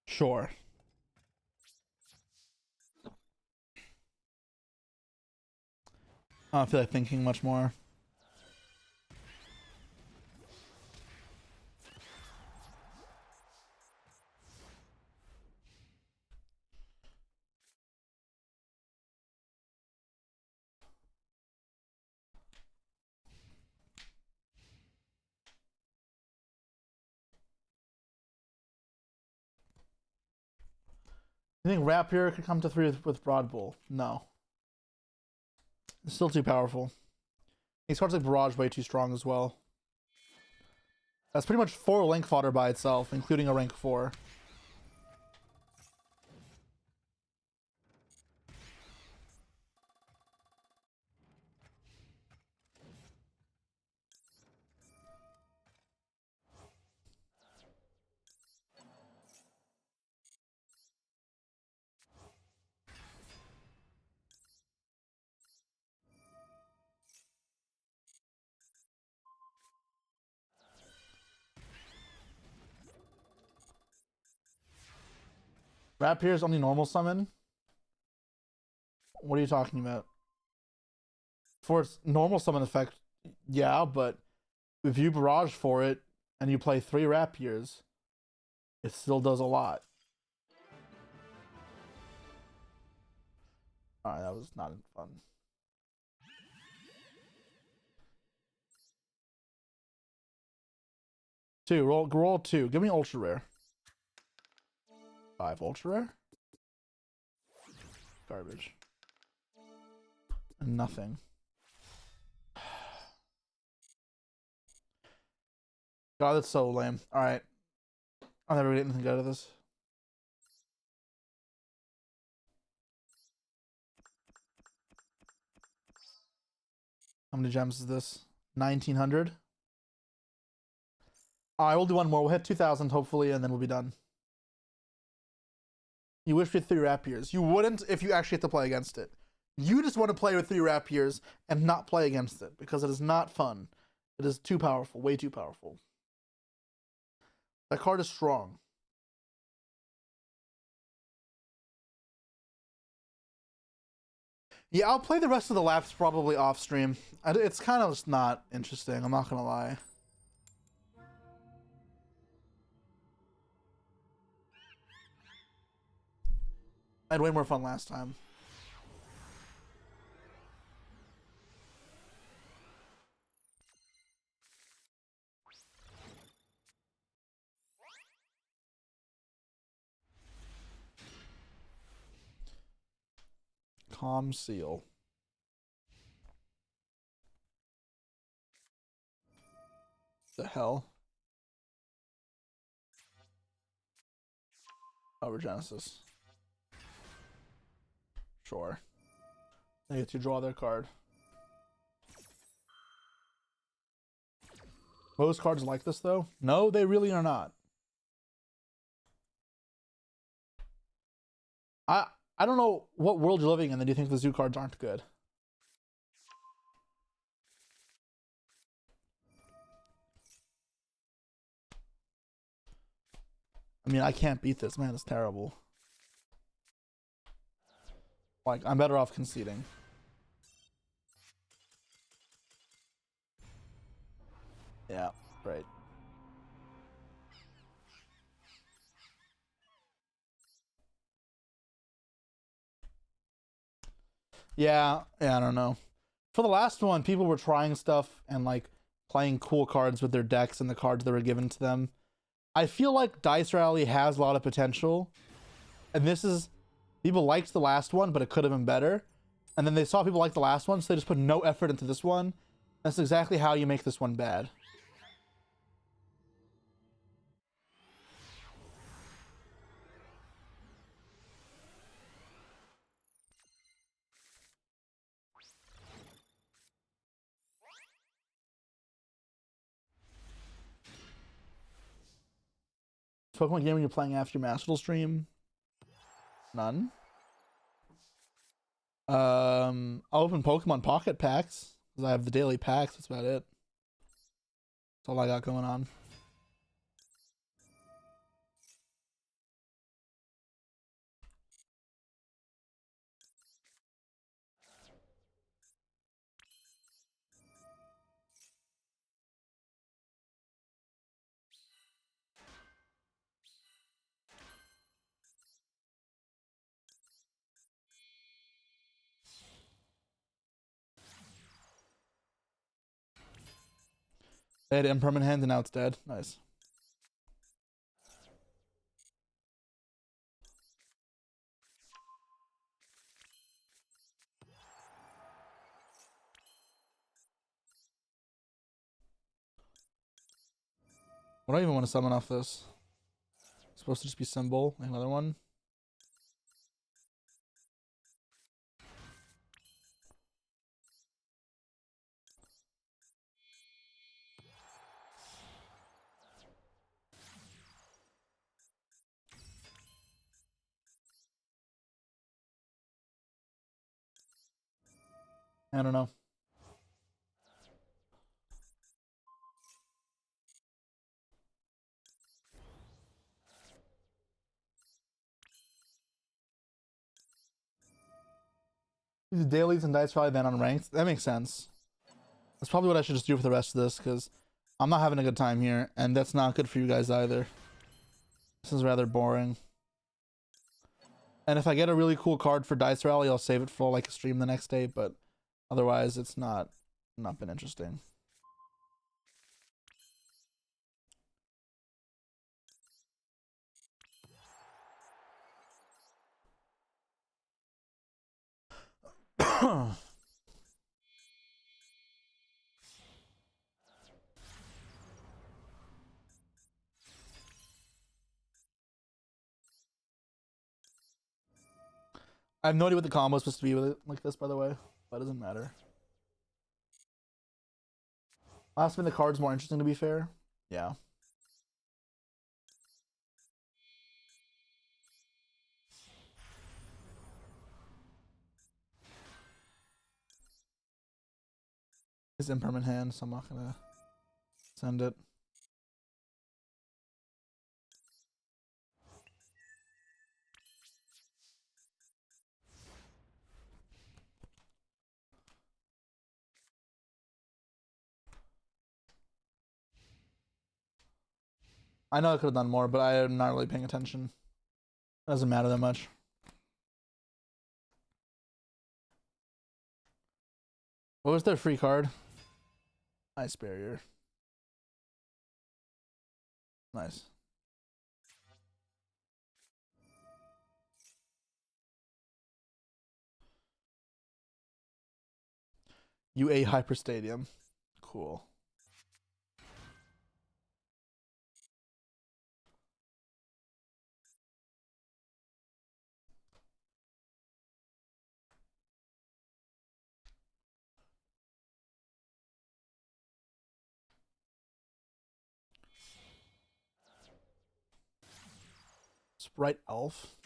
Sure. I don't feel like thinking much more. You think Rapier could come to 3 with Broad Bull? No. It's still too powerful. These cards like Barrage way too strong as well. That's pretty much 4 Link fodder by itself, including a rank 4. Rapier's only normal summon? What are you talking about? For its normal summon effect, yeah, but if you barrage for it and you play 3 Rapiers, it still does a lot. Alright, that was not fun. Roll 2. Give me ultra rare. 5 ultra rare? Garbage. Nothing. God, that's so lame. Alright. I'll never get anything out of this. How many gems is this? 1900? Alright, we'll do one more. We'll hit 2000 hopefully, and then we'll be done. You wish we had 3 Rapiers. You wouldn't if you actually had to play against it. You just want to play with 3 Rapiers and not play against it because it is not fun. It is too powerful, way too powerful. That card is strong. Yeah, I'll play the rest of the laps probably off stream. It's kind of just not interesting, I'm not gonna lie. I had way more fun last time. Calm Seal. The hell? Over Genesis. Sure. They get to draw their card. Most cards like this though? No, they really are not. I don't know what world you're living in that you think the zoo cards aren't good. I mean, I can't beat this, man. It's terrible. Like, I'm better off conceding. Yeah, right. Yeah, I don't know. For the last one, people were trying stuff and like playing cool cards with their decks and the cards that were given to them. I feel like Dice Rally has a lot of potential. And this is, people liked the last one, but it could have been better. And then they saw people like the last one, so they just put no effort into this one. That's exactly how you make this one bad. Pokemon game you're playing after your Master Duel stream? None. I'll open Pokemon Pocket Packs because I have the daily packs. That's about it. That's all I got going on. They had Impermanent Hand and now it's dead. Nice. What do I even want to summon off this? It's supposed to just be Symbol. Another one. I don't know. These dailies and dice rally then on ranked. That makes sense. That's probably what I should just do for the rest of this because I'm not having a good time here, and that's not good for you guys either. This is rather boring. And if I get a really cool card for dice rally, I'll save it for like a stream the next day. But otherwise, it's not been interesting. I have no idea what the combo is supposed to be with it like this, by the way. That doesn't matter. Last spin the card's more interesting, to be fair. Yeah. It's Impermanent Hand, so I'm not gonna send it. I know I could have done more, but I'm not really paying attention. It doesn't matter that much. What was their free card? Ice Barrier. Nice. UA Hyper Stadium. Cool. Sprite Elf.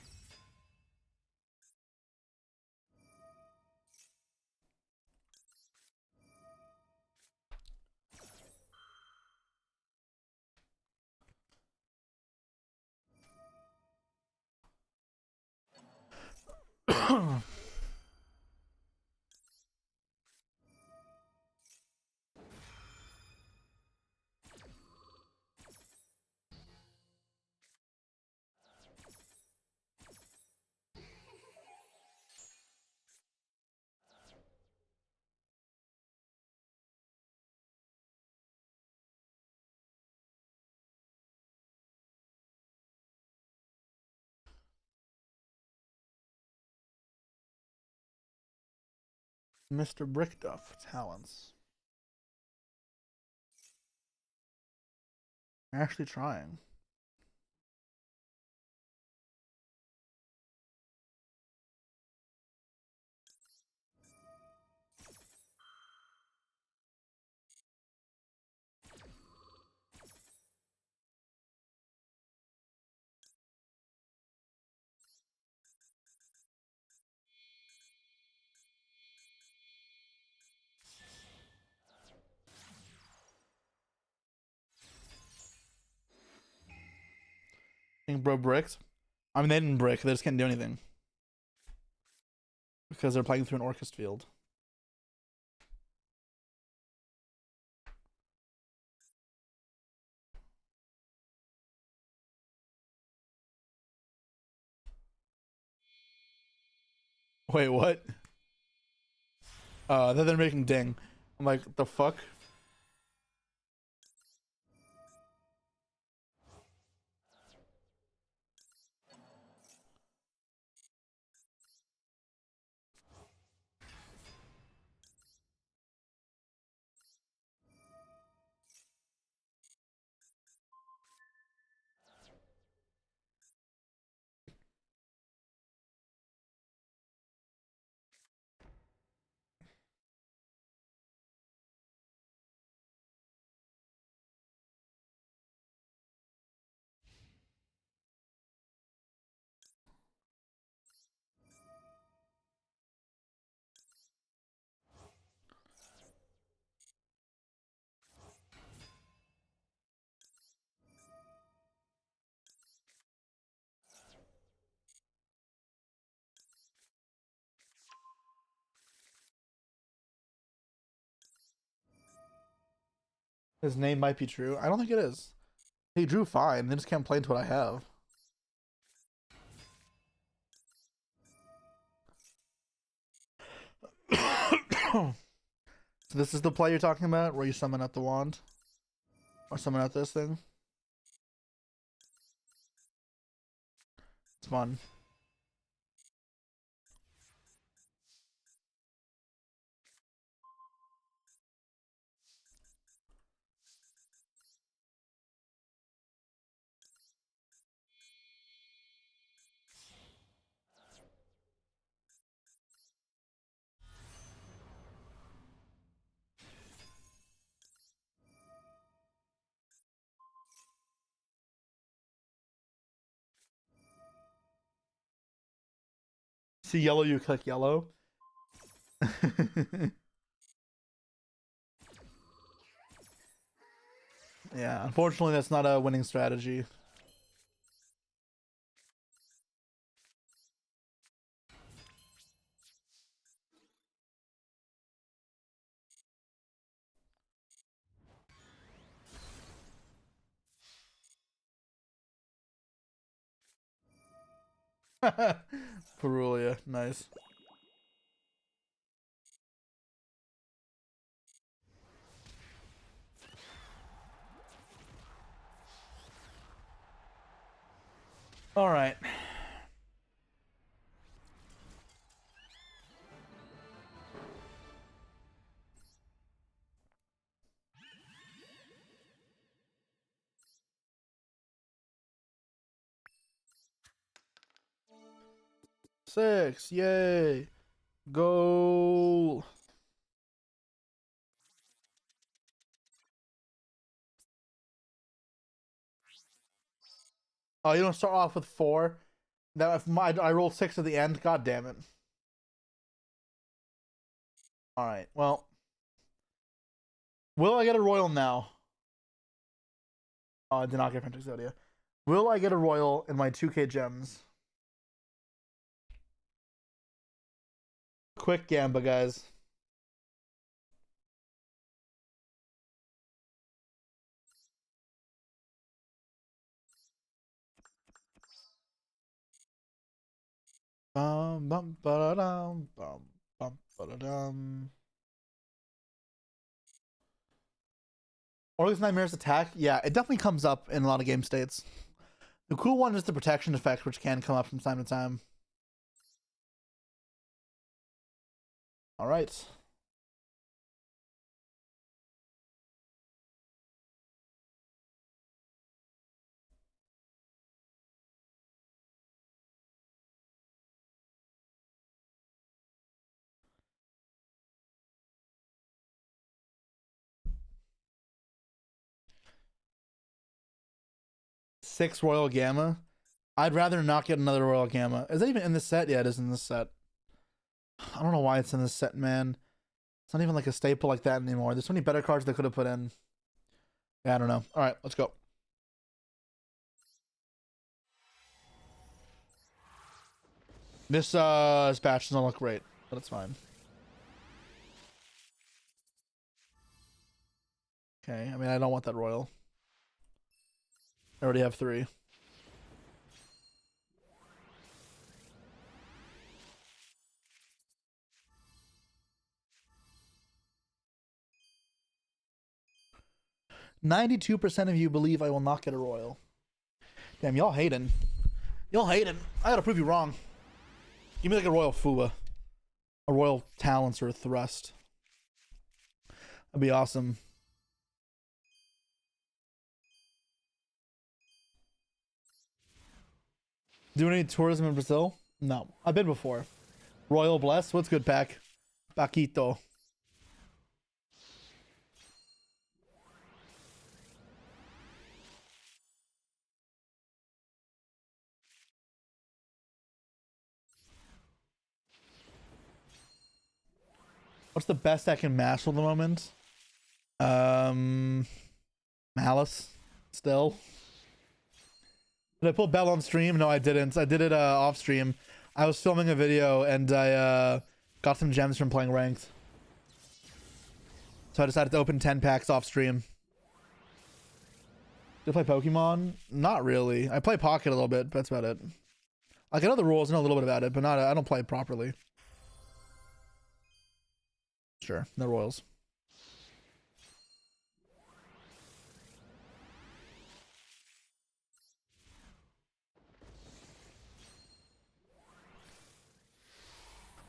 Mr. Brickduff talents. I'm actually trying. King Bro bricked. I mean, they didn't brick. They just can't do anything. Because they're playing through an Orchest field. Wait, what? Then they're making ding. I'm like, the fuck? His name might be true. I don't think it is. He drew fine. They just can't play into what I have. So this is the play you're talking about, where you summon out the wand? Or summon out this thing? It's fun. See yellow, you click yellow. Yeah, unfortunately that's not a winning strategy. Perulia, nice. All right. Six, yay. Goal. Oh, you don't start off with 4? Now if I roll 6 at the end, god damn it. Alright, well. Will I get a royal now? Oh, I did not get French Exodia. Will I get a royal in my 2k gems? Quick gamba, guys. Bum bum ba dum bum bum ba dum. Or at least Nightmare's attack. Yeah, it definitely comes up in a lot of game states. The cool one is the protection effect, which can come up from time to time. All right. Six Royal Gamma. I'd rather not get another Royal Gamma. Is that even in this set? Yeah, it is in this set. I don't know why it's in this set, man. It's not even like a staple like that anymore. There's so many better cards they could have put in. Yeah, I don't know. All right, let's go. This patch doesn't look great, but it's fine. Okay, I mean, I don't want that royal. I already have 3. "92% of you believe I will not get a royal." Damn, y'all hating. Y'all hating. I gotta prove you wrong. Give me like a royal Fua. A royal Talents or a Thrust. That'd be awesome. Do any tourism in Brazil? No. I've been before. Royal Bless. What's good, pack? Paquito. What's the best I can master at the moment? Malice. Still. Did I pull Bell on stream? No, I didn't. I did it off stream. I was filming a video and I got some gems from playing ranked. So I decided to open 10 packs off stream. Do I play Pokemon? Not really. I play Pocket a little bit, but that's about it. Like, I know the rules, I know a little bit about it, but not. I don't play it properly. Sure, no royals.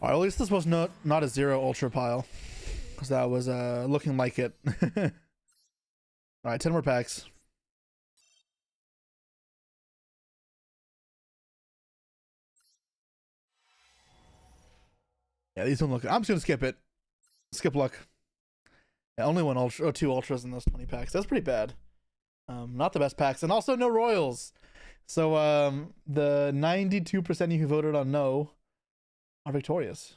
Alright, at least this was not a 0 ultra pile. Because that was looking like it. Alright, 10 more packs. Yeah, these don't look. I'm just gonna skip it. Skip luck. Yeah, only 1 ultra, or 2 ultras in those 20 packs. That's pretty bad. Not the best packs, and also no royals. So the 92% of you who voted on no are victorious.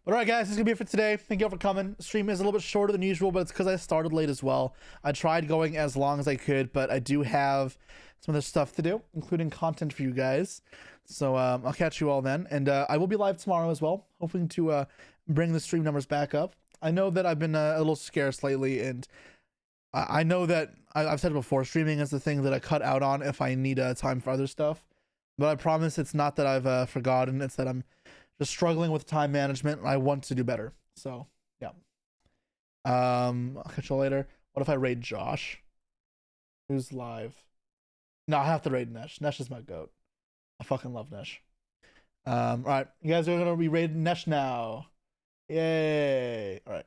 But alright guys, this is gonna be it for today. Thank you all for coming. The stream is a little bit shorter than usual, but it's because I started late as well. I tried going as long as I could, but I do have some other stuff to do, including content for you guys. So I'll catch you all then, and I will be live tomorrow as well, hoping to bring the stream numbers back up. I know that I've been a little scarce lately, and I know that I've said it before, streaming is the thing that I cut out on if I need time for other stuff. But I promise it's not that I've forgotten, it's that I'm just struggling with time management, and I want to do better. So yeah. I'll catch you later. What if I raid Josh? Who's live? No, I have to raid Nesh. Nesh is my goat. I fucking love Nesh. Alright, you guys are gonna be raiding Nesh now. Yay. Alright.